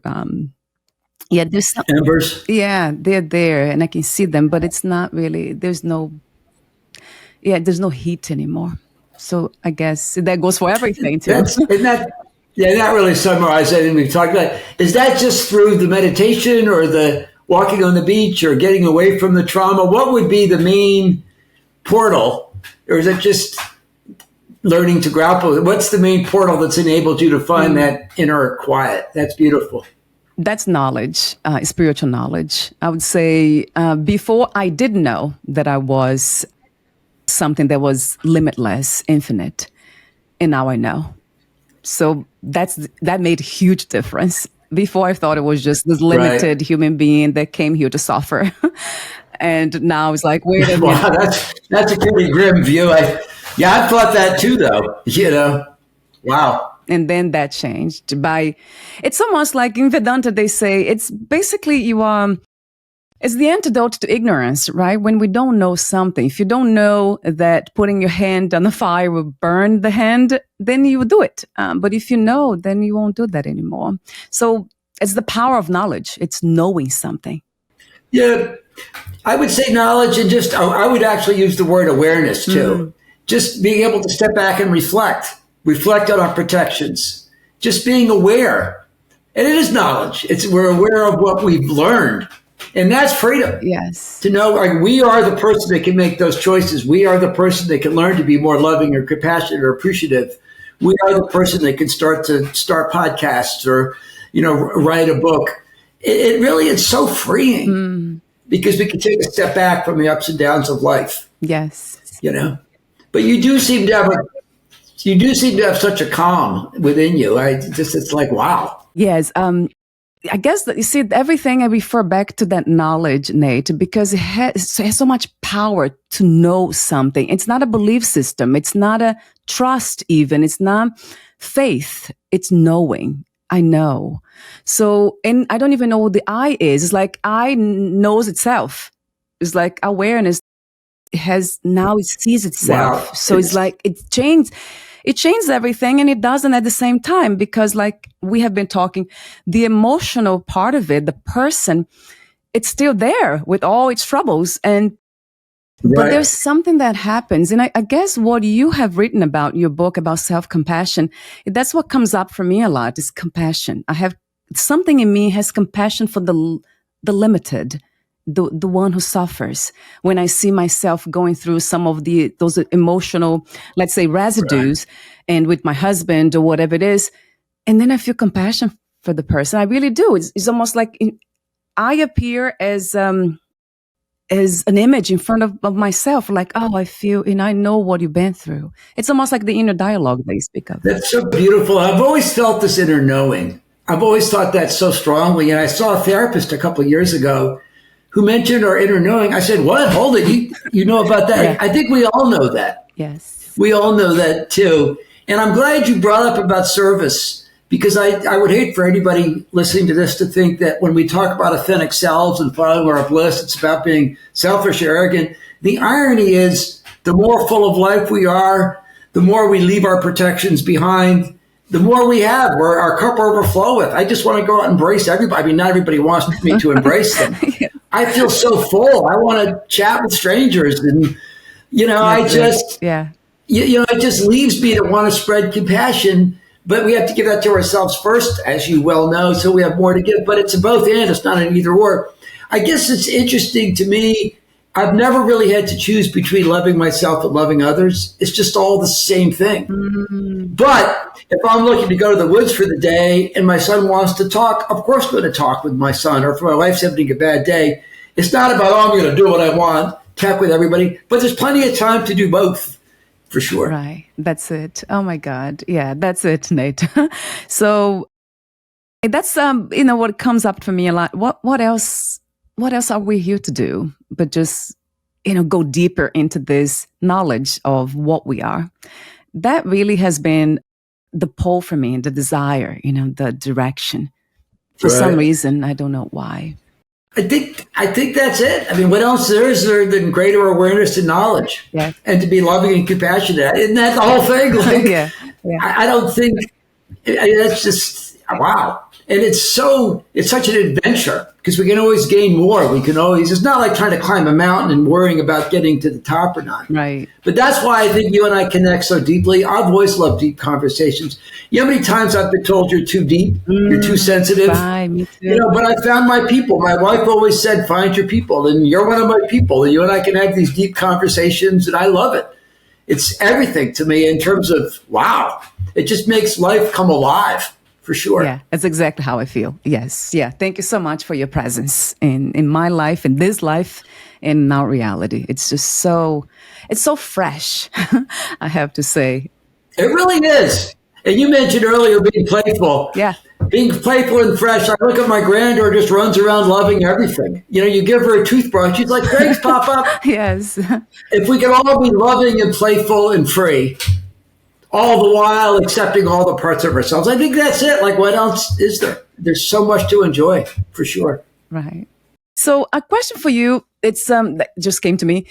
Speaker 1: there's some
Speaker 2: embers.
Speaker 1: Yeah, they're there and I can see them, but it's not really, there's no heat anymore. So I guess that goes for everything too.
Speaker 2: That really summarizes everything we've talked about. Is that just through the meditation or the walking on the beach or getting away from the trauma? What would be the main portal? Or is it just learning to grapple? What's the main portal that's enabled you to find that inner quiet? That's beautiful.
Speaker 1: That's knowledge, spiritual knowledge. I would say before I didn't know that I was something that was limitless, infinite, and now I know. So that made a huge difference. Before I thought it was just this limited human being that came here to suffer. And now it's like, wait a minute.
Speaker 2: Wow, that's a pretty grim view. I thought that too, though. Wow.
Speaker 1: And then that changed it's almost like in Vedanta, they say it's basically it's the antidote to ignorance, right? When we don't know something, if you don't know that putting your hand on the fire will burn the hand, then you will do it. But if you know, then you won't do that anymore. So it's the power of knowledge. It's knowing something.
Speaker 2: Yeah, I would say knowledge, and I would actually use the word awareness too. Just being able to step back and reflect on our protections, just being aware. And it is knowledge. We're aware of what we've learned. And that's freedom.
Speaker 1: Yes.
Speaker 2: To know we are the person that can make those choices. We are the person that can learn to be more loving or compassionate or appreciative. We are the person that can start podcasts or, write a book. It really is so freeing because we can take a step back from the ups and downs of life.
Speaker 1: Yes.
Speaker 2: But you do seem to have such a calm within you. It's like, wow.
Speaker 1: Yes. I guess that you see everything I refer back to that knowledge, Nate, because it has so much power to know something. It's not a belief system. It's not a trust even. It's not faith. It's knowing. I know. So, and I don't even know what the I is. It's like I knows itself. It's like awareness it sees itself.
Speaker 2: Wow.
Speaker 1: So it's like it changes everything, and it doesn't at the same time, because like we have been talking, the emotional part of it, the person, it's still there with all its troubles. But there's something that happens. And I guess what you have written about in your book about self-compassion, that's what comes up for me a lot, is compassion. Something in me has compassion for the limited, the one who suffers. When I see myself going through some of those emotional, let's say, residues, and with my husband or whatever it is, and then I feel compassion for the person. I really do. It's almost like I appear as an image in front of myself, like, oh, I feel, and I know what you've been through. It's almost like the inner dialogue they speak of.
Speaker 2: That's so beautiful. I've always felt this inner knowing. I've always thought that so strongly. And I saw a therapist a couple of years ago who mentioned our inner knowing. I said, what? Hold it. You know about that? Yeah. I think we all know that.
Speaker 1: Yes.
Speaker 2: We all know that too. And I'm glad you brought up about service, because I would hate for anybody listening to this to think that when we talk about authentic selves and following our bliss, it's about being selfish or arrogant. The irony is the more full of life we are, the more we leave our protections behind, the more we have, where our cup overfloweth. I just want to go out and embrace everybody. I mean, not everybody wants me to embrace them.
Speaker 1: Yeah.
Speaker 2: I feel so full. I want to chat with strangers. And, it just leaves me to want to spread compassion. But we have to give that to ourselves first, as you well know, so we have more to give. But it's a both and, it's not an either or. I guess it's interesting to me. I've never really had to choose between loving myself and loving others. It's just all the same thing. Mm-hmm. But if I'm looking to go to the woods for the day and my son wants to talk, of course I'm going to talk with my son. Or if my wife's having a bad day, it's not about, I'm going to do what I want, talk with everybody. But there's plenty of time to do both, for sure.
Speaker 1: Right. That's it. Oh, my God. Yeah, that's it, Nate. So that's, what comes up for me a lot. What else are we here to do but just, go deeper into this knowledge of what we are? That really has been the pull for me, the desire, the direction. For some reason, I don't know why.
Speaker 2: I think that's it. I mean, what else is there than greater awareness and knowledge?
Speaker 1: Yeah.
Speaker 2: And to be loving and compassionate? Isn't that the whole thing? Like,
Speaker 1: yeah.
Speaker 2: I don't think that's just wow. And it's such an adventure because we can always gain more. It's not like trying to climb a mountain and worrying about getting to the top or not.
Speaker 1: Right.
Speaker 2: But that's why I think you and I connect so deeply. I've always loved deep conversations. You know how many times I've been told you're too deep, you're too sensitive?
Speaker 1: Bye, me too.
Speaker 2: But I found my people. My wife always said, find your people. And you're one of my people. And you and I can have these deep conversations, and I love it. It's everything to me in terms of, wow, it just makes life come alive. For sure.
Speaker 1: Yeah, that's exactly how I feel. Yes. Yeah. Thank you so much for your presence in my life, in this life, and in our reality. It's just it's so fresh, I have to say.
Speaker 2: It really is. And you mentioned earlier being playful.
Speaker 1: Yeah.
Speaker 2: Being playful and fresh. I look at my granddaughter, just runs around loving everything. You give her a toothbrush, she's like, thanks, Papa.
Speaker 1: Yes.
Speaker 2: If we could all be loving and playful and free, all the while accepting all the parts of ourselves. I think that's it. Like, what else is there? There's so much to enjoy, for sure.
Speaker 1: Right. So a question for you, it's that just came to me.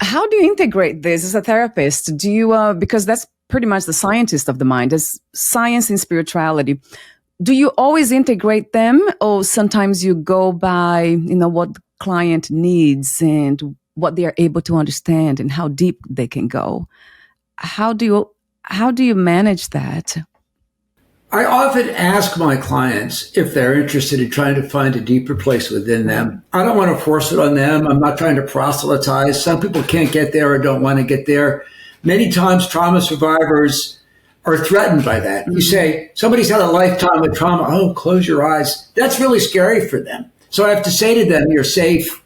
Speaker 1: How do you integrate this as a therapist? Do you, because that's pretty much the scientist of the mind, as science and spirituality. Do you always integrate them, or sometimes you go by, what the client needs and what they are able to understand and how deep they can go? How do you manage that?
Speaker 2: I often ask my clients if they're interested in trying to find a deeper place within them. I don't want to force it on them. I'm not trying to proselytize. Some people can't get there or don't want to get there. Many times trauma survivors are threatened by that. Mm-hmm. You say, somebody's had a lifetime of trauma. Oh, close your eyes. That's really scary for them. So I have to say to them, you're safe.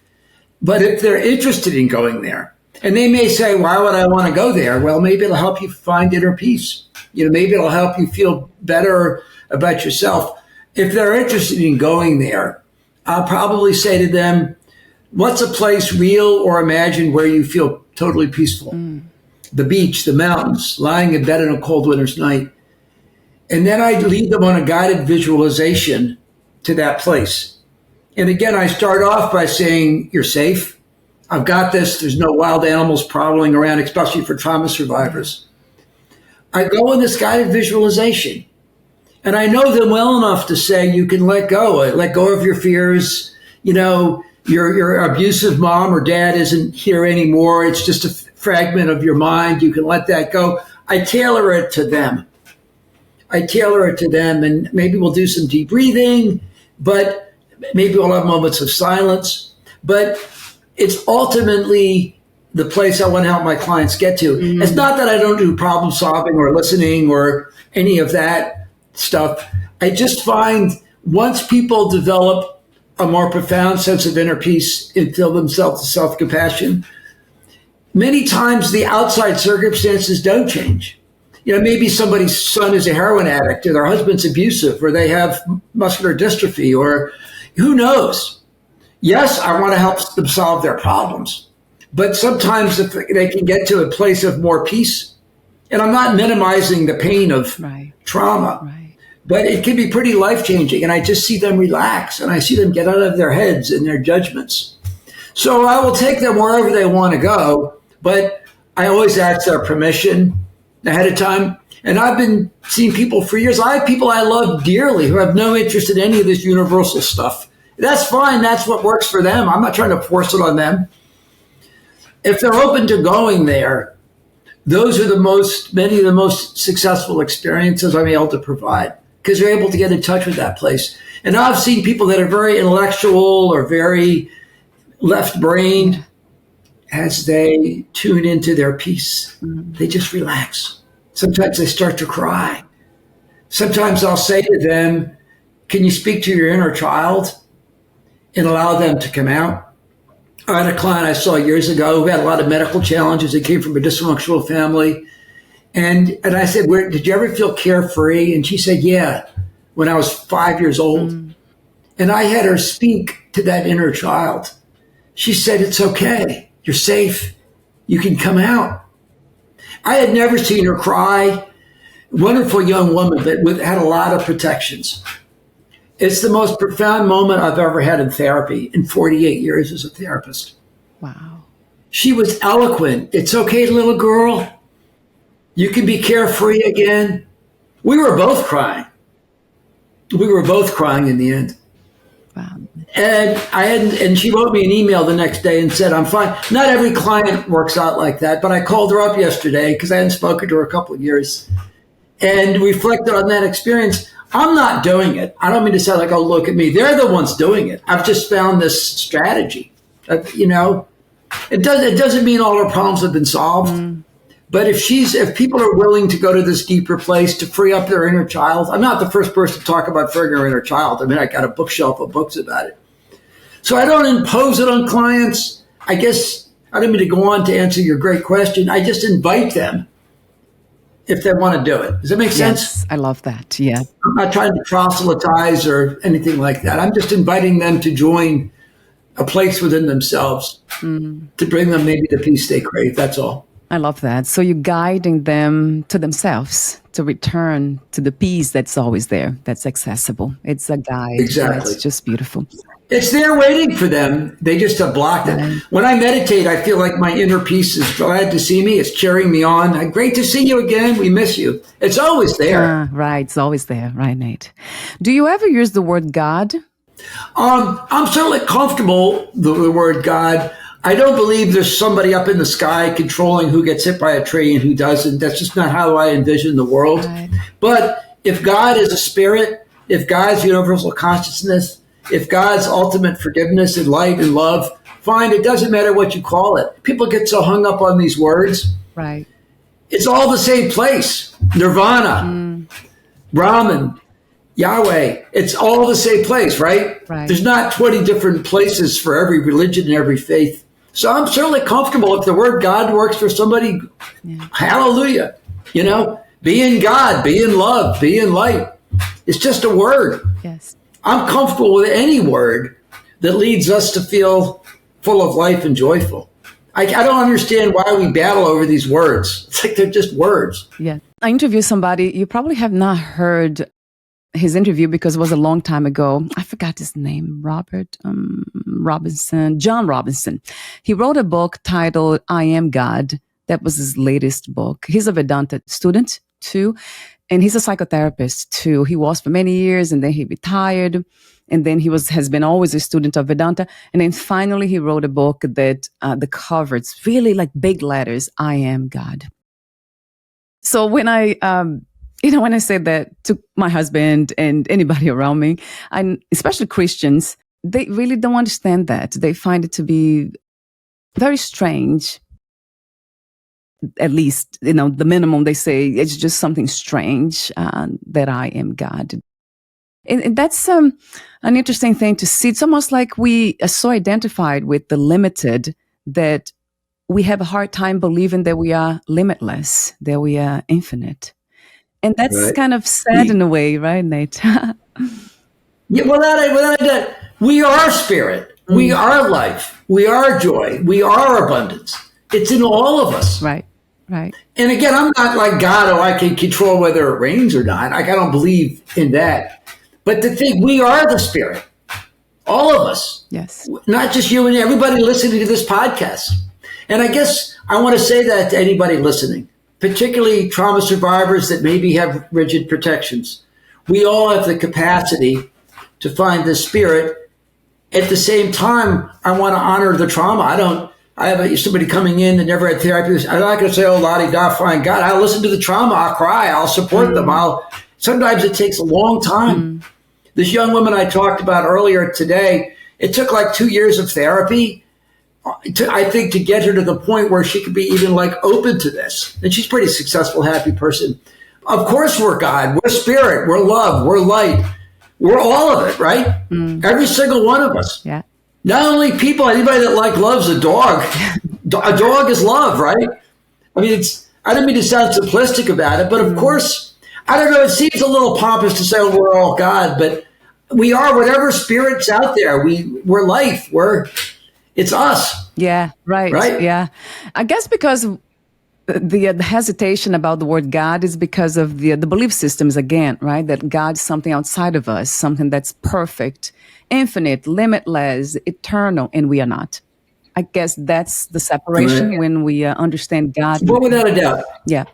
Speaker 2: But if they're interested in going there, and they may say, why would I want to go there? Well, maybe it'll help you find inner peace. Maybe it'll help you feel better about yourself. If they're interested in going there, I'll probably say to them, what's a place real or imagined where you feel totally peaceful? The beach, the mountains, lying in bed on a cold winter's night. And then I lead them on a guided visualization to that place. And again, I start off by saying, you're safe. I've got this. There's no wild animals prowling around, especially for trauma survivors. I go in this guided visualization, and I know them well enough to say you can let go of your fears. Your abusive mom or dad isn't here anymore. It's just a fragment of your mind. You can let that go. I tailor it to them. And maybe we'll do some deep breathing, but maybe we'll have moments of silence. But it's ultimately the place I want to help my clients get to. Mm-hmm. It's not that I don't do problem solving or listening or any of that stuff. I just find once people develop a more profound sense of inner peace and feel themselves to self-compassion, many times the outside circumstances don't change. Maybe somebody's son is a heroin addict or their husband's abusive or they have muscular dystrophy or who knows. Yes, I want to help them solve their problems. But sometimes if they can get to a place of more peace, and I'm not minimizing the pain of trauma, but it can be pretty life changing. And I just see them relax and I see them get out of their heads and their judgments. So I will take them wherever they want to go, but I always ask their permission ahead of time. And I've been seeing people for years. I have people I love dearly who have no interest in any of this universal stuff. That's fine. That's what works for them. I'm not trying to force it on them. If they're open to going there, those are many of the most successful experiences I'm able to provide because they're able to get in touch with that place. And I've seen people that are very intellectual or very left-brained as they tune into their peace. They just relax. Sometimes they start to cry. Sometimes I'll say to them, can you speak to your inner child and allow them to come out? I had a client I saw years ago who had a lot of medical challenges. He came from a dysfunctional family. And I said, did you ever feel carefree? And she said, yeah, when I was 5 years old. And I had her speak to that inner child. She said, it's okay. You're safe. You can come out. I had never seen her cry. Wonderful young woman, but had a lot of protections. It's the most profound moment I've ever had in therapy in 48 years as a therapist.
Speaker 1: Wow.
Speaker 2: She was eloquent. It's okay, little girl. You can be carefree again. We were both crying. We were both crying in the end.
Speaker 1: Wow.
Speaker 2: And she wrote me an email the next day and said, I'm fine. Not every client works out like that, but I called her up yesterday because I hadn't spoken to her a couple of years and reflected on that experience. I'm not doing it. I don't mean to sound like, oh, look at me. They're the ones doing it. I've just found this strategy. It doesn't mean all her problems have been solved. But if people are willing to go to this deeper place to free up their inner child, I'm not the first person to talk about freeing our inner child. I mean, I got a bookshelf of books about it. So I don't impose it on clients. I guess I don't mean to go on to answer your great question. I just invite them if they want to do it. Does that make sense?
Speaker 1: Yes, I love that. Yeah.
Speaker 2: I'm not trying to proselytize or anything like that. I'm just inviting them to join a place within themselves to bring them maybe the peace they crave. That's all.
Speaker 1: I love that. So you're guiding them to themselves to return to the peace that's always there, that's accessible. It's a guide.
Speaker 2: Exactly.
Speaker 1: It's just beautiful.
Speaker 2: It's there waiting for them. They just have blocked it.
Speaker 1: Right.
Speaker 2: When I meditate, I feel like my inner peace is glad to see me. It's cheering me on. Great to see you again. We miss you. It's always there.
Speaker 1: Right. It's always there. Right, Nate. Do you ever use the word God?
Speaker 2: I'm certainly comfortable with the word God. I don't believe there's somebody up in the sky controlling who gets hit by a tree and who doesn't. That's just not how I envision the world.
Speaker 1: Right.
Speaker 2: But if God is a spirit, if God's universal consciousness, if God's ultimate forgiveness and light and love, fine, it doesn't matter what you call it. People get so hung up on these words.
Speaker 1: Right.
Speaker 2: It's all the same place. Nirvana, Brahman, Yahweh, it's all the same place, right? There's not 20 different places for every religion and every faith. So I'm certainly comfortable if the word God works for somebody, hallelujah. Be in God, be in love, be in light. It's just a word.
Speaker 1: Yes.
Speaker 2: I'm comfortable with any word that leads us to feel full of life and joyful. I don't understand why we battle over these words. It's like they're just words.
Speaker 1: Yeah. I interviewed somebody, you probably have not heard his interview because it was a long time ago. I forgot his name, John Robinson. He wrote a book titled I Am God. That was his latest book. He's a Vedanta student too, and he's a psychotherapist too. He was for many years, and then he retired, and then he has been always a student of Vedanta, and then finally he wrote a book that the cover, it's really like big letters, I Am God. So when when I say that to my husband and anybody around me, and especially Christians, they really don't understand that. They find it to be very strange. At least, the minimum they say, it's just something strange that I am God. And that's an interesting thing to see. It's almost like we are so identified with the limited that we have a hard time believing that we are limitless, that we are infinite. And that's kind of sad in a way, right, Nate?
Speaker 2: Yeah, without a doubt, we are spirit. We are life. We are joy. We are abundance. It's in all of us.
Speaker 1: Right. Right.
Speaker 2: And again, I'm not like God, oh, I can control whether it rains or not. Like, I don't believe in that. But to think we are the Spirit, all of us,
Speaker 1: Yes.
Speaker 2: not just you and everybody listening to this podcast. And I guess I want to say that to anybody listening, particularly trauma survivors that maybe have rigid protections. We all have the capacity to find the Spirit. At the same time, I want to honor the trauma. I have somebody coming in that never had therapy. I'm not going to say, oh, la-di-da, find God. I'll listen to the trauma. I'll cry. I'll support them. Sometimes it takes a long time. This young woman I talked about earlier today, it took like 2 years of therapy, I think, to get her to the point where she could be even like open to this. And she's a pretty successful, happy person. Of course we're God. We're Spirit. We're love. We're light. We're all of it, right? Every single one of us.
Speaker 1: Yeah.
Speaker 2: Not only people, anybody that loves a dog. A dog is love, right? I mean, I don't mean to sound simplistic about it, but of course, I don't know, it seems a little pompous to say, oh, we're all God, but we are whatever spirit's out there. We're life. It's us.
Speaker 1: Yeah, right.
Speaker 2: Right?
Speaker 1: Yeah. I guess because the hesitation about the word God is because of the belief systems again, right? That God's something outside of us, something that's perfect, infinite, limitless, eternal, and we are not. I guess that's the separation
Speaker 2: Right.
Speaker 1: when we understand God.
Speaker 2: Well, without a doubt.
Speaker 1: Yeah.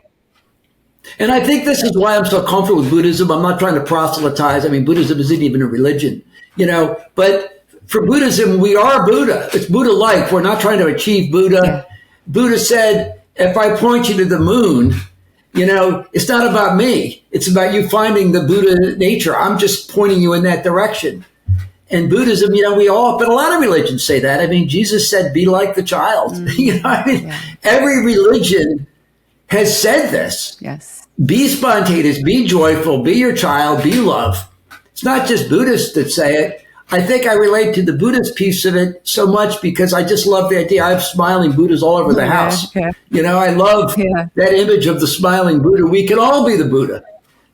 Speaker 2: And I think this is why I'm so comfortable with Buddhism. I'm not trying to proselytize. I mean, Buddhism isn't even a religion, but for Buddhism, we are Buddha. It's Buddha-like. We're not trying to achieve Buddha.
Speaker 1: Yeah.
Speaker 2: Buddha said, if I point you to the moon, it's not about me. It's about you finding the Buddha nature. I'm just pointing you in that direction. And Buddhism, but a lot of religions say that. I mean, Jesus said, be like the child. Every religion has said this.
Speaker 1: Yes.
Speaker 2: Be spontaneous, be joyful, be your child, be love. It's not just Buddhists that say it. I think I relate to the Buddhist piece of it so much because I just love the idea. I have smiling Buddhas all over the house.
Speaker 1: Yeah.
Speaker 2: I love that image of the smiling Buddha. We can all be the Buddha.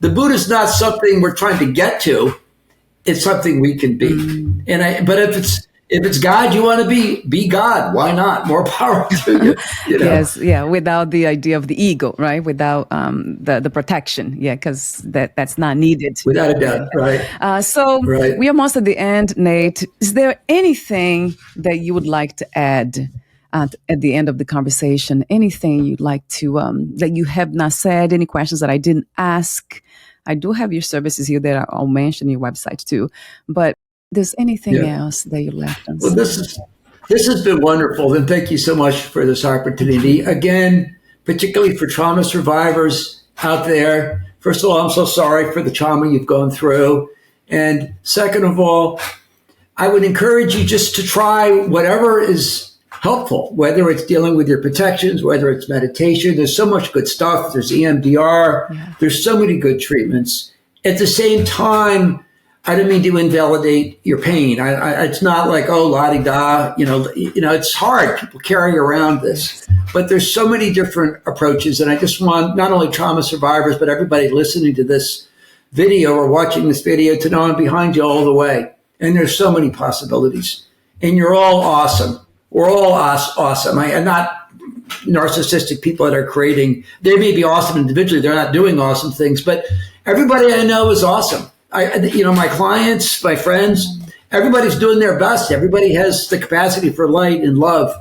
Speaker 2: The Buddha's not something we're trying to get to. It's something we can be. But if it's God you want to be God. Why not? More power to you.
Speaker 1: Yes, yeah, without the idea of the ego, right? Without the protection, because that's not needed.
Speaker 2: Without a doubt, right.
Speaker 1: So
Speaker 2: Right.
Speaker 1: we are almost at the end, Nate. Is there anything that you would like to add at the end of the conversation? Anything you'd like to, that you have not said? Any questions that I didn't ask? I do have your services here that I'll mention your website too. But there's anything else that you left unsaid?
Speaker 2: Well, this has been wonderful, and thank you so much for this opportunity. Again, particularly for trauma survivors out there. First of all, I'm so sorry for the trauma you've gone through. And second of all, I would encourage you just to try whatever is helpful, whether it's dealing with your protections, whether it's meditation. There's so much good stuff. There's EMDR. There's so many good treatments. At the same time, I don't mean to invalidate your pain. It's not like, oh, la-di-da. It's hard. People carry around this. But there's so many different approaches. And I just want not only trauma survivors, but everybody listening to this video or watching this video to know I'm behind you all the way. And there's so many possibilities. And you're all awesome. We're all awesome. I'm not narcissistic people that are creating. They may be awesome individually. They're not doing awesome things. But everybody I know is awesome. My clients, my friends, everybody's doing their best. Everybody has the capacity for light and love.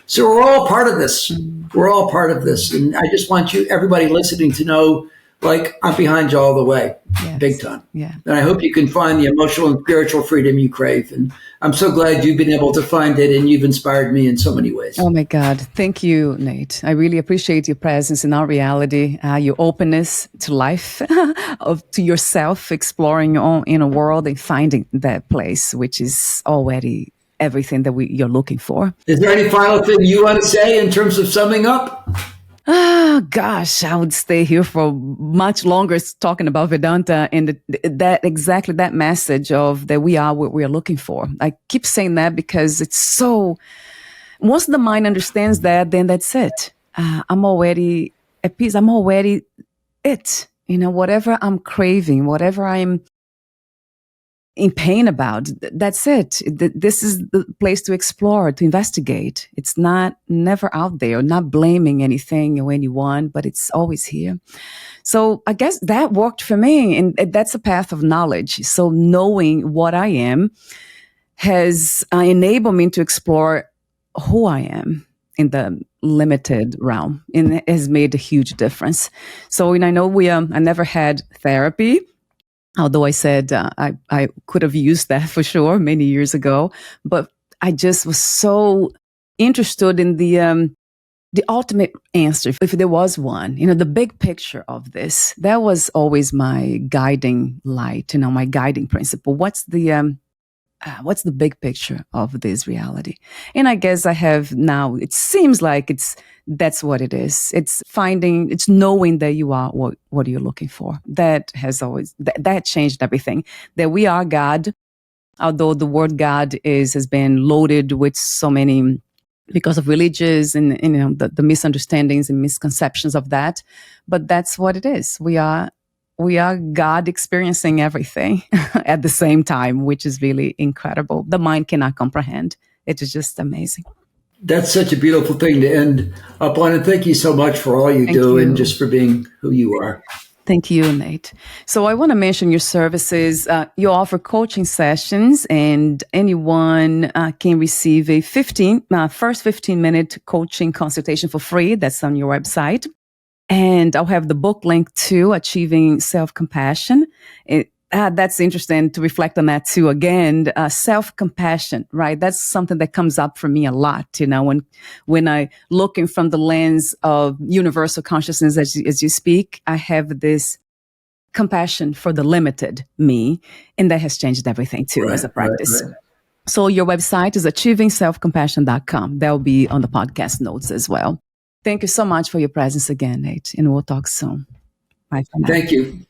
Speaker 2: So we're all part of this. We're all part of this. And I just want everybody listening to know, I'm behind you all the way, big time.
Speaker 1: Yeah.
Speaker 2: And I hope you can find the emotional and spiritual freedom you crave. And I'm so glad you've been able to find it, and you've inspired me in so many ways.
Speaker 1: Oh my God. Thank you, Nate. I really appreciate your presence in our reality, your openness to life, to yourself, exploring your own inner world and finding that place, which is already everything that you're looking for.
Speaker 2: Is there any final thing you want to say in terms of summing up?
Speaker 1: Oh, gosh, I would stay here for much longer talking about Vedanta and exactly that message of that we are what we are looking for. I keep saying that because it's so, once the mind understands that, then that's it. I'm already at peace. I'm already it. Whatever I'm craving, whatever I'm in pain about. That's it. This is the place to explore, to investigate. It's never out there, not blaming anything or anyone, but it's always here. So I guess that worked for me. And that's a path of knowledge. So knowing what I am has enabled me to explore who I am in the limited realm, and it has made a huge difference. So, and I know I never had therapy, although I said I could have used that for sure many years ago, but I just was so interested in the ultimate answer, if there was one, the big picture of this. That was always my guiding light, my guiding principle. What's the big picture of this reality? And I guess I have now, it seems like that's what it is. It's knowing that you are what you're looking for. That has always, that changed everything. That we are God, although the word God has been loaded with so many, because of religious and the misunderstandings and misconceptions of that. But that's what it is. We are God experiencing everything at the same time, which is really incredible. The mind cannot comprehend. It is just amazing.
Speaker 2: That's such a beautiful thing to end up on. And thank you so much for all you do and just for being who you are.
Speaker 1: Thank you, Nate. So I want to mention your services. You offer coaching sessions, and anyone can receive a first 15-minute coaching consultation for free. That's on your website. And I'll have the book link to Achieving Self-Compassion. That's interesting to reflect on that too. Again, self-compassion, right? That's something that comes up for me a lot, when I looking from the lens of universal consciousness as you speak, I have this compassion for the limited me, and that has changed everything too as a practice. Right. So your website is achievingselfcompassion.com. That will be on the podcast notes as well. Thank you so much for your presence again, Nate, and we'll talk soon. Bye for now.
Speaker 2: Thank you.